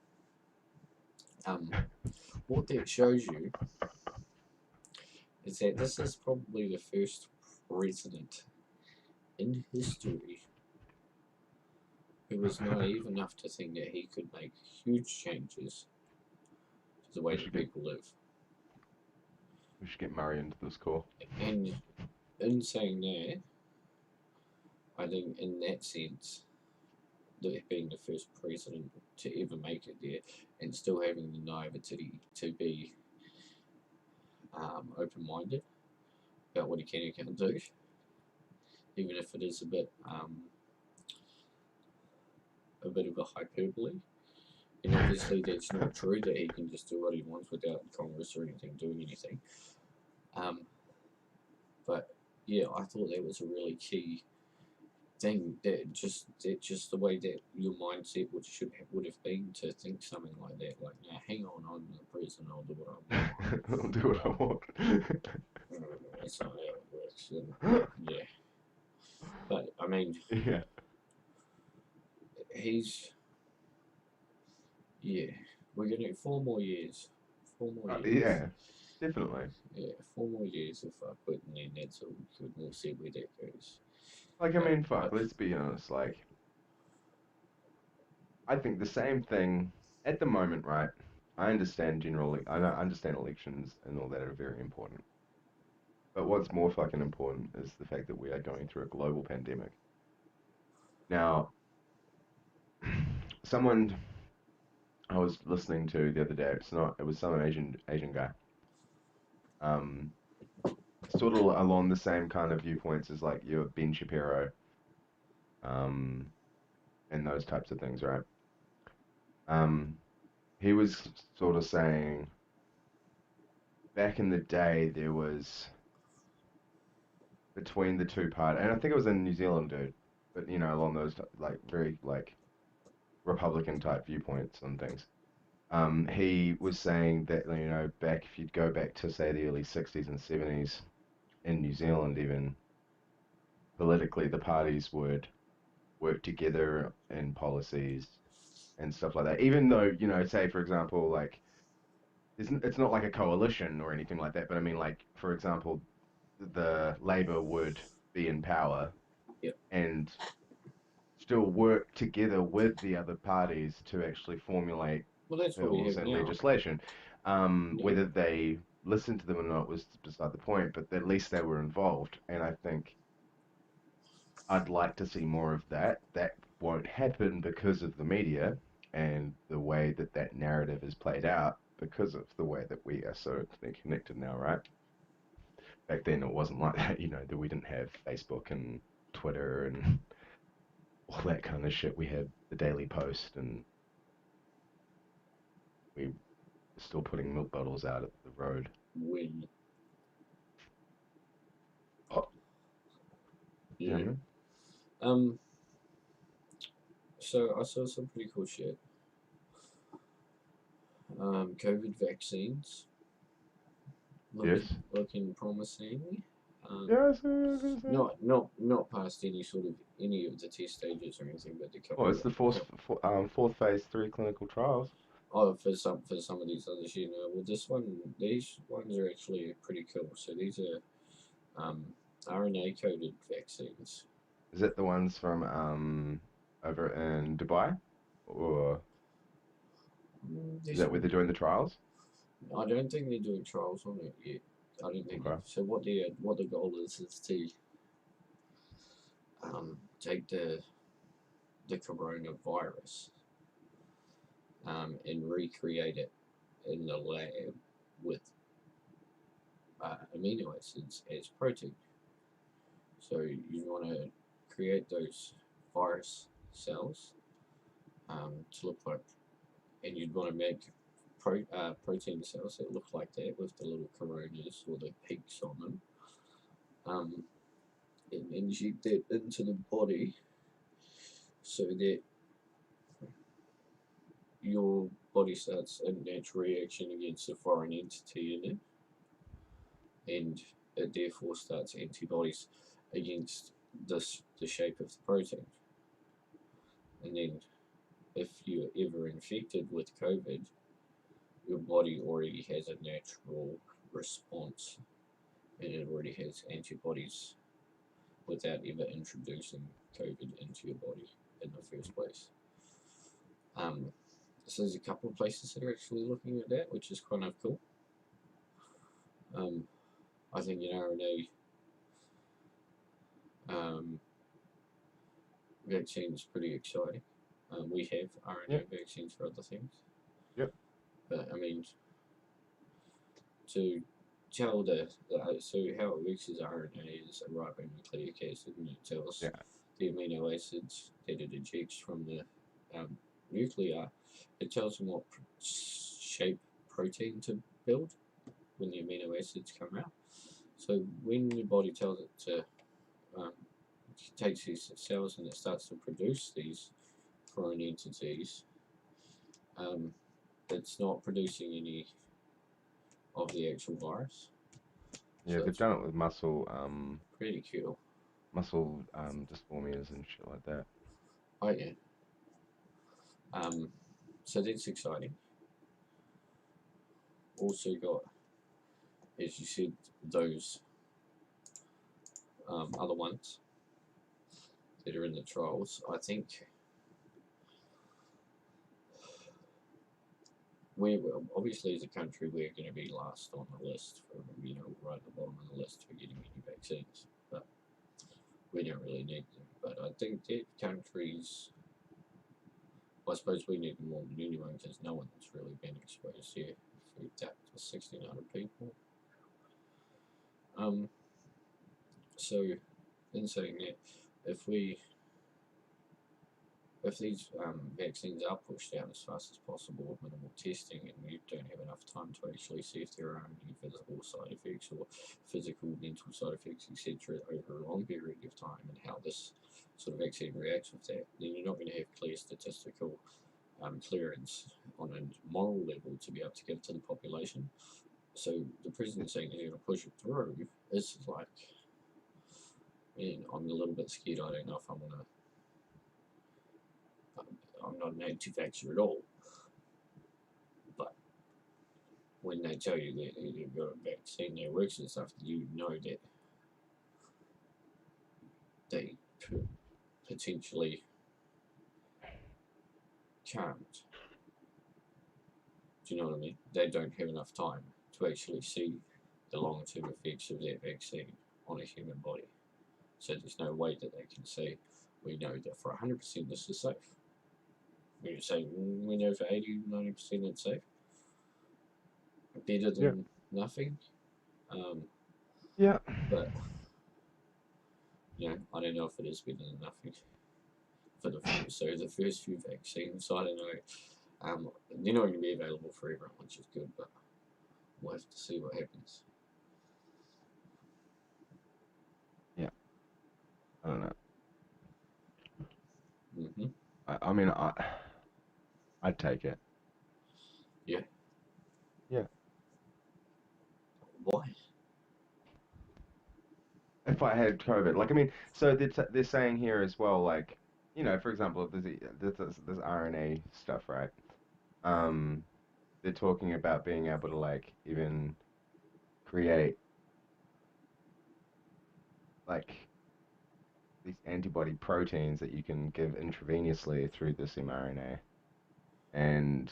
Speaker 1: um, what that shows you is that this is probably the first president in history who was naive enough to think that he could make huge changes to the way
Speaker 2: We
Speaker 1: that
Speaker 2: should get
Speaker 1: people live.
Speaker 2: we should get Murray into this call.
Speaker 1: And in saying that, I think in that sense, being the first president to ever make it there and still having the naivety to be open minded about what he can and can't do, even if it is a bit of a hyperbole. And obviously, that's not true that he can just do what he wants without Congress or anything doing anything. But yeah, I thought that was a really key thing, that just the way that your mindset would have been to think something like that. Like, now, hang on, I'm the president. I'll do what I want.
Speaker 2: I'll do what I want.
Speaker 1: That's not how it works. And, yeah, but I mean,
Speaker 2: Yeah.
Speaker 1: he's yeah. We're gonna 4 more years. 4 more years.
Speaker 2: Yeah, definitely.
Speaker 1: Yeah, 4 more years if I put in there. That's all good. We'll see where that goes.
Speaker 2: Like, I
Speaker 1: But
Speaker 2: mean, fuck, let's be honest. Like, I think the same thing at the moment, right? I understand elections and all that are very important. But what's more fucking important is the fact that we are going through a global pandemic. Now, someone I was listening to the other day, it was some Asian guy. Um, Sort of along the same kind of viewpoints as like your Ben Shapiro, um, and those types of things, right? Um, he was sort of saying back in the day there was between the two part, and I think it was in New Zealand, dude, but you know, along those like very like Republican type viewpoints and things. He was saying that you know back if you'd go back to say the early '60s and '70s in New Zealand, even politically, the parties would work together in policies and stuff like that. Even though you know, say for example, like it's not like a coalition or anything like that, but I mean, like for example, the Labour would be in power
Speaker 1: yep.
Speaker 2: and still work together with the other parties to actually formulate
Speaker 1: Well, that's what we
Speaker 2: bills
Speaker 1: have
Speaker 2: and
Speaker 1: now.
Speaker 2: legislation.
Speaker 1: Yeah.
Speaker 2: Whether they listened to them or not was beside the point, but at least they were involved. And I think I'd like to see more of that. That won't happen because of the media and the way that that narrative is played out because of the way that we are so connected now, right? Back then it wasn't like that, you know, that we didn't have Facebook and Twitter and all that kind of shit. We had the Daily Post and we were still putting milk bottles out at the road.
Speaker 1: When.
Speaker 2: Oh,
Speaker 1: Yeah.
Speaker 2: yeah,
Speaker 1: Um. So I saw some pretty cool shit. COVID vaccines
Speaker 2: yes.
Speaker 1: looking promising.
Speaker 2: Yes.
Speaker 1: Not past any of the test stages or anything, but the
Speaker 2: Oh,
Speaker 1: couple.
Speaker 2: it's the fourth phase three clinical trials.
Speaker 1: Oh, for some of these others, well, these ones are actually pretty cool. So these are RNA coded vaccines.
Speaker 2: Is it the ones from over in Dubai, or is
Speaker 1: This
Speaker 2: that where
Speaker 1: one,
Speaker 2: they're doing the trials?
Speaker 1: I don't think they're doing trials on it yet. I don't think
Speaker 2: Okay.
Speaker 1: so. What the goal is to take the coronavirus and recreate it in the lab with amino acids as protein. So you want to create those virus cells to look like, and you'd want to make protein cells that look like that with the little coronas or the peaks on them, and inject that into the body so that your body starts a natural reaction against a foreign entity in it, and it therefore starts antibodies against the shape of the protein. And then, if you're ever infected with COVID, your body already has a natural response and it already has antibodies without ever introducing COVID into your body in the first place. Um, so there's a couple of places that are actually looking at that, which is kind of cool. I think RNA vaccine is pretty exciting. We have RNA vaccines for other things.
Speaker 2: Yep.
Speaker 1: But I mean, to tell so how it works is RNA is a ribonucleic acid, and it tells the amino acids that it ejects from the nuclei. It tells them what shape protein to build when the amino acids come out. So when your body tells it to it takes these cells and it starts to produce these foreign entities, it's not producing any of the actual virus.
Speaker 2: Yeah, so they've done it with muscle.
Speaker 1: Pretty cool.
Speaker 2: Muscle dysphomias and shit like that.
Speaker 1: Oh yeah. So that's exciting. Also got, as you said, those other ones that are in the trials. I think we obviously as a country we're going to be last on the list for right at the bottom of the list for getting any vaccines, but we don't really need them. But I think that countries, I suppose we need them more than anyone because no one's really been exposed here. If we tapped to 1,600 people. So in saying that, if these vaccines are pushed out as fast as possible with minimal testing, and we don't have enough time to actually see if there are any visible side effects or physical, mental side effects, etc., over a long period of time, and how this sort of vaccine reacts with that, then you're not going to have clear statistical clearance on a moral level to be able to give to the population. So the president saying he's going to push it through is like, man, I'm a little bit scared. I don't know if I'm not an anti-vaxxer at all. But when they tell you that you've got a vaccine that works and stuff, you know that they potentially can't. Do you know what I mean? They don't have enough time to actually see the long-term effects of that vaccine on a human body. So there's no way that they can say, we know that for 100% this is safe. We say we know for 80, 90% it's safe. Better than nothing. But I don't know if it is better than nothing. For the first few vaccines, I don't know. They're not going to be available for everyone, which is good, but we'll have to see what happens.
Speaker 2: Yeah, I don't know.
Speaker 1: Mm-hmm.
Speaker 2: I mean, I'd take it.
Speaker 1: Yeah.
Speaker 2: Yeah.
Speaker 1: Why?
Speaker 2: If I had COVID, like, I mean, so they're saying here as well, like, for example, there's RNA stuff, right? They're talking about being able to, like, even create, like, these antibody proteins that you can give intravenously through this mRNA and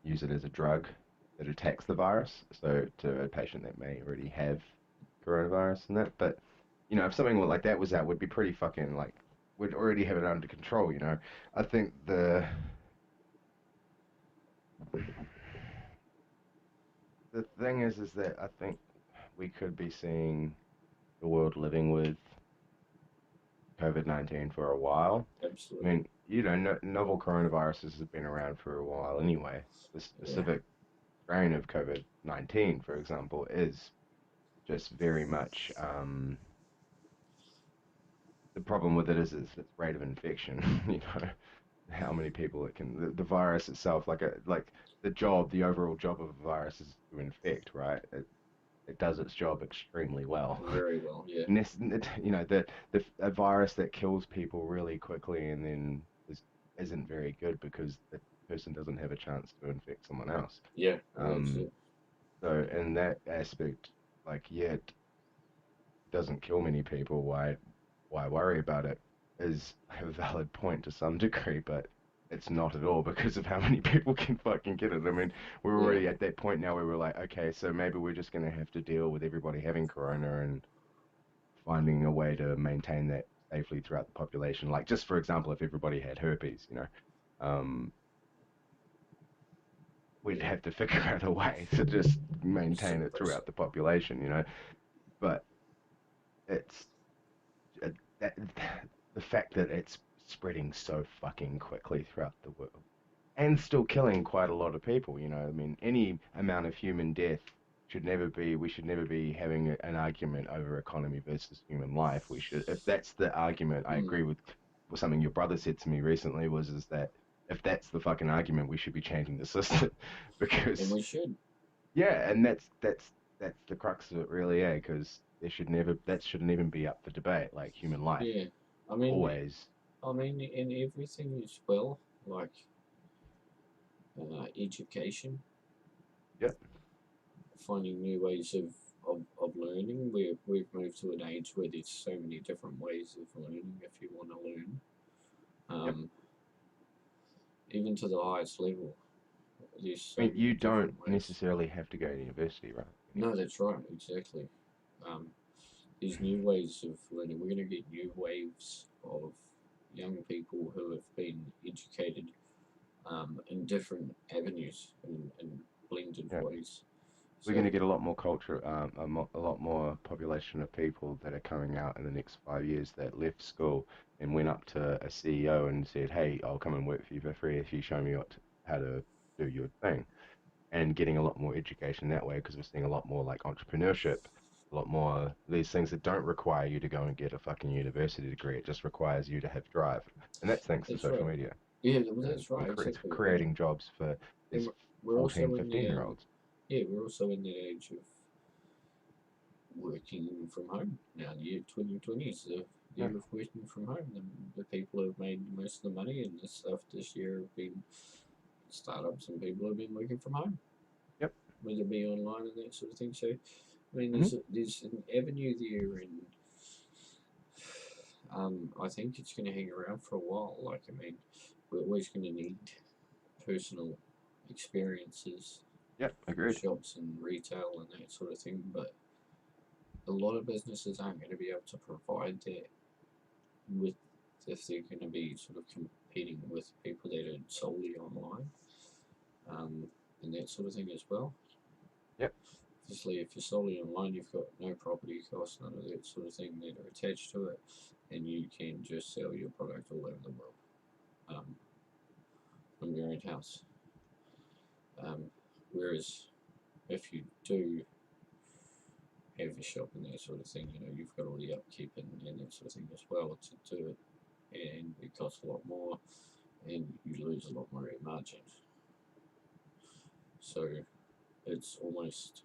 Speaker 2: use it as a drug that attacks the virus. So to a patient that may already have coronavirus and that, but if something like that was out, would be pretty fucking like we'd already have it under control. I think the thing is that I think we could be seeing the world living with COVID-19 for a while.
Speaker 1: Absolutely.
Speaker 2: I mean, novel coronaviruses have been around for a while anyway. The specific strain of COVID-19, for example, is just very much the problem with it is its rate of infection. How many people it can. The virus itself, like the overall job of a virus is to infect, right? It does its job extremely well.
Speaker 1: Very well, yeah.
Speaker 2: A virus that kills people really quickly and then isn't very good because the person doesn't have a chance to infect someone else.
Speaker 1: Yeah.
Speaker 2: So in that aspect, like, yeah, doesn't kill many people, why worry about it? Is a valid point to some degree, but it's not at all because of how many people can fucking get it. I mean, we're
Speaker 1: Yeah.
Speaker 2: already at that point now where we're like, okay, so maybe we're just gonna have to deal with everybody having corona and finding a way to maintain that safely throughout the population. Like, just for example, if everybody had herpes, um, we'd
Speaker 1: Yeah.
Speaker 2: have to figure out a way to just maintain it
Speaker 1: Suppress
Speaker 2: throughout
Speaker 1: it.
Speaker 2: the population. But it's uh, that the fact that it's spreading so fucking quickly throughout the world and still killing quite a lot of people. I mean, any amount of human death we should never be having an argument over economy versus human life. If that's the argument, I
Speaker 1: Mm.
Speaker 2: agree with something your brother said to me recently is that if that's the fucking argument, we should be changing the system
Speaker 1: And
Speaker 2: because
Speaker 1: we should.
Speaker 2: yeah, and that's the crux of it really, because that shouldn't even be up for debate, like human life,
Speaker 1: Yeah. I mean,
Speaker 2: always.
Speaker 1: in everything as well, like education,
Speaker 2: Yep.
Speaker 1: finding new ways of learning. We've moved to an age where there's so many different ways of learning if you want to learn.
Speaker 2: Yep.
Speaker 1: Even to the highest level, there's so
Speaker 2: I mean,
Speaker 1: many
Speaker 2: you don't
Speaker 1: different ways.
Speaker 2: necessarily have to go to university, right?
Speaker 1: No, that's right, exactly. Um, these new ways of learning. We're going to get new waves of young people who have been educated in different avenues and blended
Speaker 2: Yeah.
Speaker 1: ways.
Speaker 2: We're
Speaker 1: So,
Speaker 2: going to get a lot more culture, a lot more population of people that are coming out in the next 5 years that left school and went up to a CEO and said, "Hey, I'll come and work for you for free if you show me how to do your thing." And getting a lot more education that way because we're seeing a lot more like entrepreneurship, a lot more these things that don't require you to go and get a fucking university degree. It just requires you to have drive, and that's thanks to
Speaker 1: that's
Speaker 2: social
Speaker 1: right.
Speaker 2: media.
Speaker 1: Yeah, well,
Speaker 2: And
Speaker 1: that's right,
Speaker 2: it's
Speaker 1: exactly.
Speaker 2: creating jobs for
Speaker 1: And
Speaker 2: these
Speaker 1: we're
Speaker 2: 14,
Speaker 1: also in the
Speaker 2: 15 year olds.
Speaker 1: yeah, we're also in the age of working from home now. The year 2020 is the
Speaker 2: Yeah.
Speaker 1: year of working from home. The people who have made most of the money and the stuff this year have been startups and people have been working from home,
Speaker 2: Yep.
Speaker 1: whether it be online and that sort of thing. So, I mean,
Speaker 2: Hmm.
Speaker 1: there's an avenue there, and I think it's going to hang around for a while. Like, I mean, we're always going to need personal experiences,
Speaker 2: Yep. Agreed.
Speaker 1: shops and retail and that sort of thing, but a lot of businesses aren't going to be able to provide that with if they're going to be sort of competing with people that are solely online, and that sort of thing as well.
Speaker 2: Yep.
Speaker 1: Obviously, if you're solely online, you've got no property costs, none of that sort of thing that are attached to it, and you can just sell your product all over the world from your own house. Um, whereas if you do have a shop and that sort of thing, you've got all the upkeep and that sort of thing as well to do it, and it costs a lot more, and you lose a lot more in margin. So it's almost,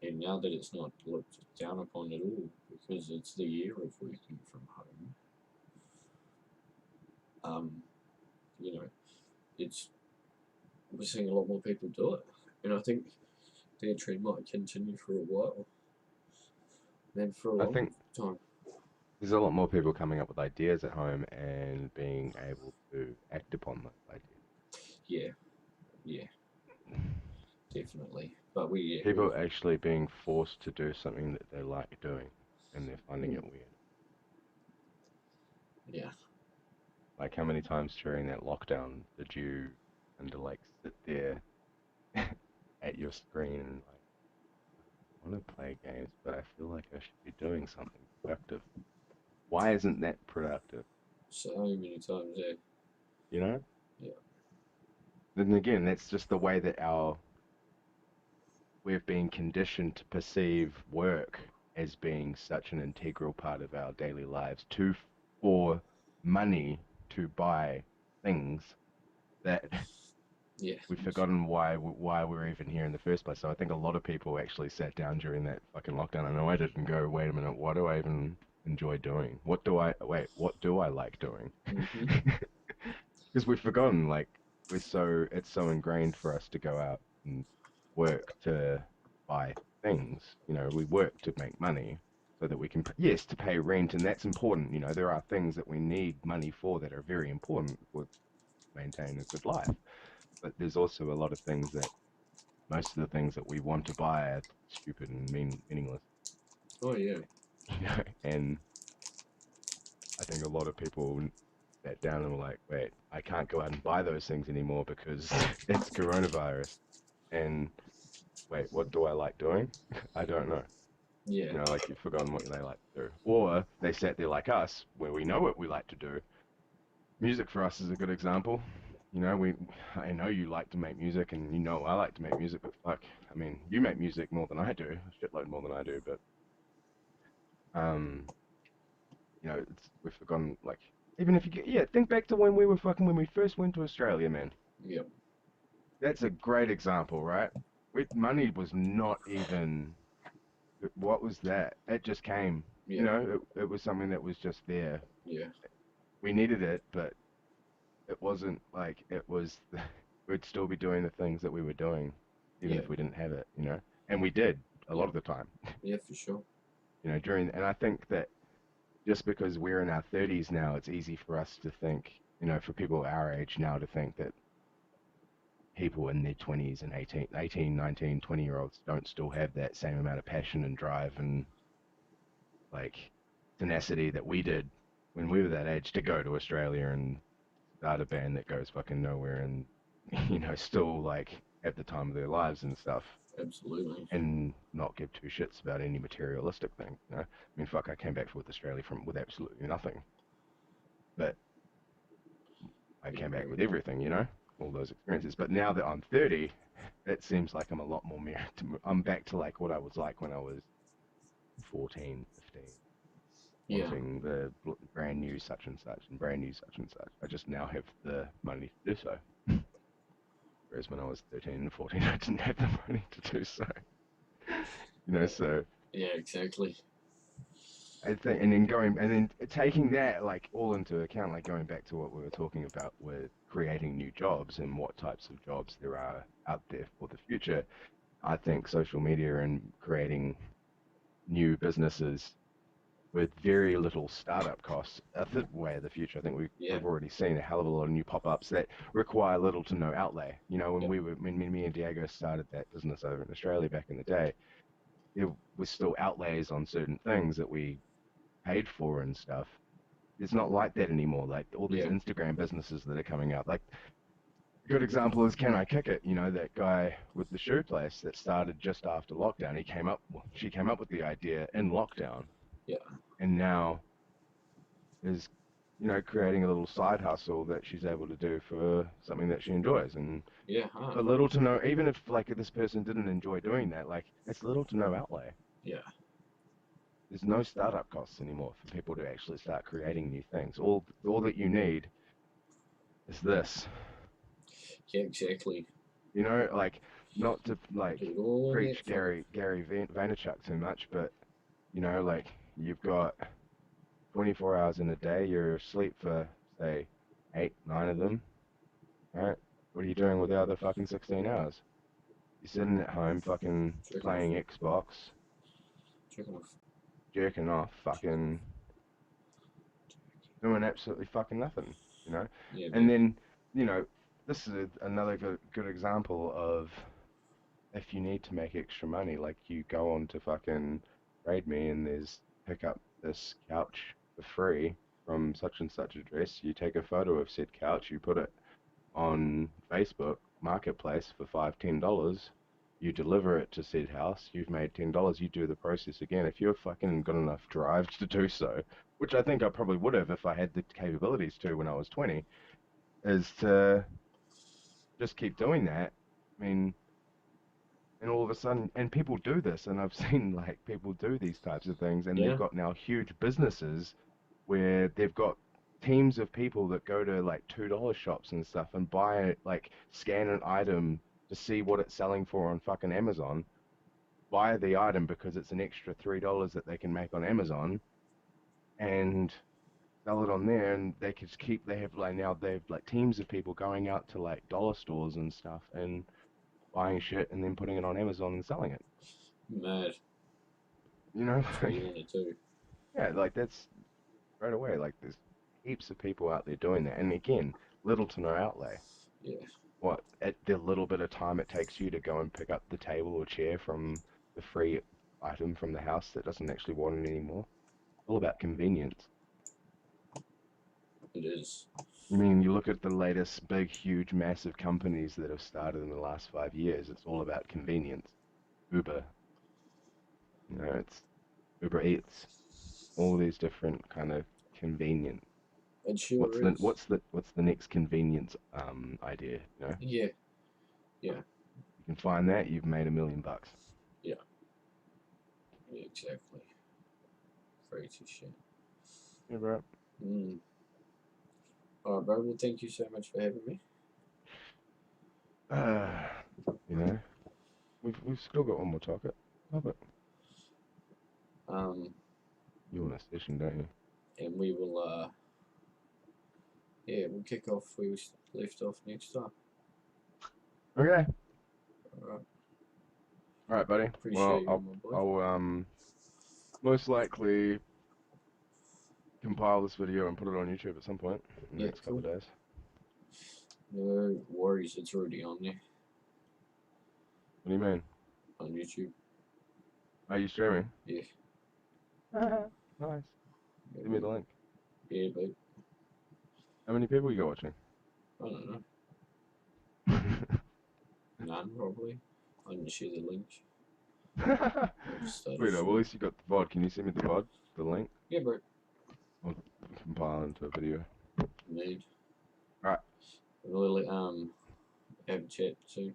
Speaker 1: and now that it's not looked down upon at all because it's the year of working from home, um, you know, it's we're seeing a lot more people do it, and I think the trend might continue for a while, then for a
Speaker 2: I
Speaker 1: long
Speaker 2: think
Speaker 1: time.
Speaker 2: there's a lot more people coming up with ideas at home and being able to act upon those ideas.
Speaker 1: Yeah, yeah, definitely. But we
Speaker 2: People actually being forced to do something that they like doing and they're finding
Speaker 1: mm,
Speaker 2: it weird.
Speaker 1: yeah,
Speaker 2: Like how many times during that lockdown did you and to like sit there at your screen and like I want to play games, but I feel like I should be doing something productive. Why isn't that productive?
Speaker 1: so many times.
Speaker 2: You know?
Speaker 1: Yeah,
Speaker 2: Then again, that's just the way that we've been conditioned to perceive work as being such an integral part of our daily lives for money to buy things that
Speaker 1: yeah,
Speaker 2: we've forgotten why we're even here in the first place. So I think a lot of people actually sat down during that fucking lockdown. I know I did and go, wait a minute, what do I even enjoy doing? What do I like doing?
Speaker 1: hmm
Speaker 2: Because we've forgotten, like it's so ingrained for us to go out and work to buy. things. You know, we work to make money so that we can, yes, to pay rent, and that's important. You know, there are things that we need money for that are very important for maintain a good life. But there's also a lot of things that most of the things that we want to buy are stupid and meaningless.
Speaker 1: Oh yeah.
Speaker 2: You know, and I think a lot of people sat down and were like, wait, I can't go out and buy those things anymore because it's coronavirus. And wait, what do I like doing? I don't know.
Speaker 1: Yeah.
Speaker 2: You know, like you've forgotten what they like to do. Or they sat there like us, where we know what we like to do. Music for us is a good example. You know, I know you like to make music, and you know I like to make music, but fuck, I mean, you make music more than I do, a shitload more than I do, but um, you know, we've forgotten like even if you get think back to when we first went to Australia, man.
Speaker 1: Yep.
Speaker 2: That's a great example, right? Money was not even what was that? It just came. You
Speaker 1: Yeah.
Speaker 2: know, it was something that was just there.
Speaker 1: Yeah.
Speaker 2: We needed it, but it wasn't like it was. We'd still be doing the things that we were doing, even
Speaker 1: Yeah.
Speaker 2: if we didn't have it. You know, and we did a lot
Speaker 1: Yep.
Speaker 2: of the time.
Speaker 1: Yeah, for sure.
Speaker 2: You know, and I think that just because we're in our 30s now, it's easy for us to think. You know, for people our age now to think that people in their 20s and 18, 19, 20-year-olds don't still have that same amount of passion and drive and like tenacity that we did when we were that age to go to Australia and start a band that goes fucking nowhere and you know still like have the time of their lives and stuff
Speaker 1: Absolutely.
Speaker 2: and not give two shits about any materialistic thing. You know, I mean, fuck, I came back with Australia from with absolutely nothing, but I
Speaker 1: Yeah,
Speaker 2: came back
Speaker 1: very
Speaker 2: with
Speaker 1: true.
Speaker 2: everything. You know, all those experiences. But now that I'm 30, it seems like I'm a lot more I'm back to like what I was like when I was 14, 15,
Speaker 1: Yeah.
Speaker 2: wanting the brand new such and such and brand new such and such. I just now have the money to do so. Whereas when I was 13 and 14, I didn't have the money to do so. You know, so
Speaker 1: Yeah, exactly.
Speaker 2: I think, and then taking that like all into account, like going back to what we were talking about with creating new jobs and what types of jobs there are out there for the future. I think social media and creating new businesses with very little startup costs are the way of the future. I think
Speaker 1: Yeah.
Speaker 2: we've already seen a hell of a lot of new pop-ups that require little to no outlay. You know,
Speaker 1: Yep.
Speaker 2: when me and Diego started that business over in Australia back in the day, there was still outlays on certain things that we paid for and stuff. It's not like that anymore. Like all these
Speaker 1: Yeah.
Speaker 2: Instagram businesses that are coming out. Like a good example is Can I Kick It? You know, that guy with the shoe place that started just after lockdown. She came up with the idea in lockdown,
Speaker 1: Yeah.
Speaker 2: and now is creating a little side hustle that she's able to do for something that she enjoys and
Speaker 1: Yeah.
Speaker 2: for little to no, even if like this person didn't enjoy doing that, like it's little to no outlay.
Speaker 1: Yeah.
Speaker 2: There's no startup costs anymore for people to actually start creating new things. All that you need is this.
Speaker 1: Yeah, exactly.
Speaker 2: You know, like not to like
Speaker 1: Do it all on that
Speaker 2: preach
Speaker 1: phone.
Speaker 2: Gary Vaynerchuk too much, but like you've got 24 hours in a day, you're asleep for say 8, 9 of them, right? What are you doing with the other fucking 16 hours? You're sitting at home fucking
Speaker 1: Jerking off.
Speaker 2: playing Xbox,
Speaker 1: Jerking off.
Speaker 2: jerking off, fucking doing absolutely fucking nothing, you know?
Speaker 1: Yeah,
Speaker 2: And
Speaker 1: man.
Speaker 2: then, this is another good example of if you need to make extra money, like you go on to fucking Raid Me and there's pick up this couch for free from such and such address. You take a photo of said couch, you put it on Facebook Marketplace for $5, $10. You deliver it to said house, you've made $10, you do the process again. If you've fucking got enough drive to do so, which I think I probably would have if I had the capabilities to when I was 20, is to just keep doing that. I mean, and all of a sudden, and people do this, and I've seen like people do these types of things, and they've
Speaker 1: Yeah.
Speaker 2: got now huge businesses where they've got teams of people that go to like $2 shops and stuff and buy it, like scan an item to see what it's selling for on fucking Amazon, buy the item because it's an extra $3 that they can make on Amazon, and sell it on there, and they could keep. They have like teams of people going out to like dollar stores and stuff and buying shit and then putting it on Amazon and selling it.
Speaker 1: Mad.
Speaker 2: You know,
Speaker 1: That's what you want to do.
Speaker 2: yeah, like that's right away. Like there's heaps of people out there doing that, and again, little to no outlay.
Speaker 1: Yeah.
Speaker 2: What at the little bit of time it takes you to go and pick up the table or chair from the free item from the house that doesn't actually want it anymore. All about convenience.
Speaker 1: It is.
Speaker 2: I mean, you look at the latest big, huge, massive companies that have started in the last 5 years. It's all about convenience. Uber, it's Uber Eats, all these different kind of convenient.
Speaker 1: It
Speaker 2: What's
Speaker 1: sure
Speaker 2: the
Speaker 1: is.
Speaker 2: next convenience idea?
Speaker 1: Yeah. Yeah.
Speaker 2: You can find that, you've made $1 million.
Speaker 1: Yeah. Yeah. Exactly. Crazy shit.
Speaker 2: Yeah, bro.
Speaker 1: Mm. All right, bro. Well, thank you so much for having me.
Speaker 2: Uh, you know, we've still got one more topic.
Speaker 1: Um,
Speaker 2: You want a session, don't you?
Speaker 1: and we will. Yeah, we'll kick off where we left off next time.
Speaker 2: Okay.
Speaker 1: All right.
Speaker 2: All right, buddy. Well,
Speaker 1: Appreciate you, my boy.
Speaker 2: I'll most likely compile this video and put it on YouTube at some point in the
Speaker 1: Yeah.
Speaker 2: next couple
Speaker 1: Cool.
Speaker 2: of days.
Speaker 1: No worries. It's already on there
Speaker 2: What do you mean?
Speaker 1: on YouTube.
Speaker 2: Are you streaming?
Speaker 1: Yeah.
Speaker 2: Nice.
Speaker 1: Yeah,
Speaker 2: Give me the link.
Speaker 1: yeah, but
Speaker 2: How many people you got watching?
Speaker 1: I don't know. None probably. I didn't share the link. I just started
Speaker 2: Sweet. Well, at
Speaker 1: shooting.
Speaker 2: least you got the VOD. Can you send me the VOD, the link?
Speaker 1: Yeah, bro.
Speaker 2: I'll compile into a video.
Speaker 1: Indeed.
Speaker 2: All right.
Speaker 1: We'll have a chat soon.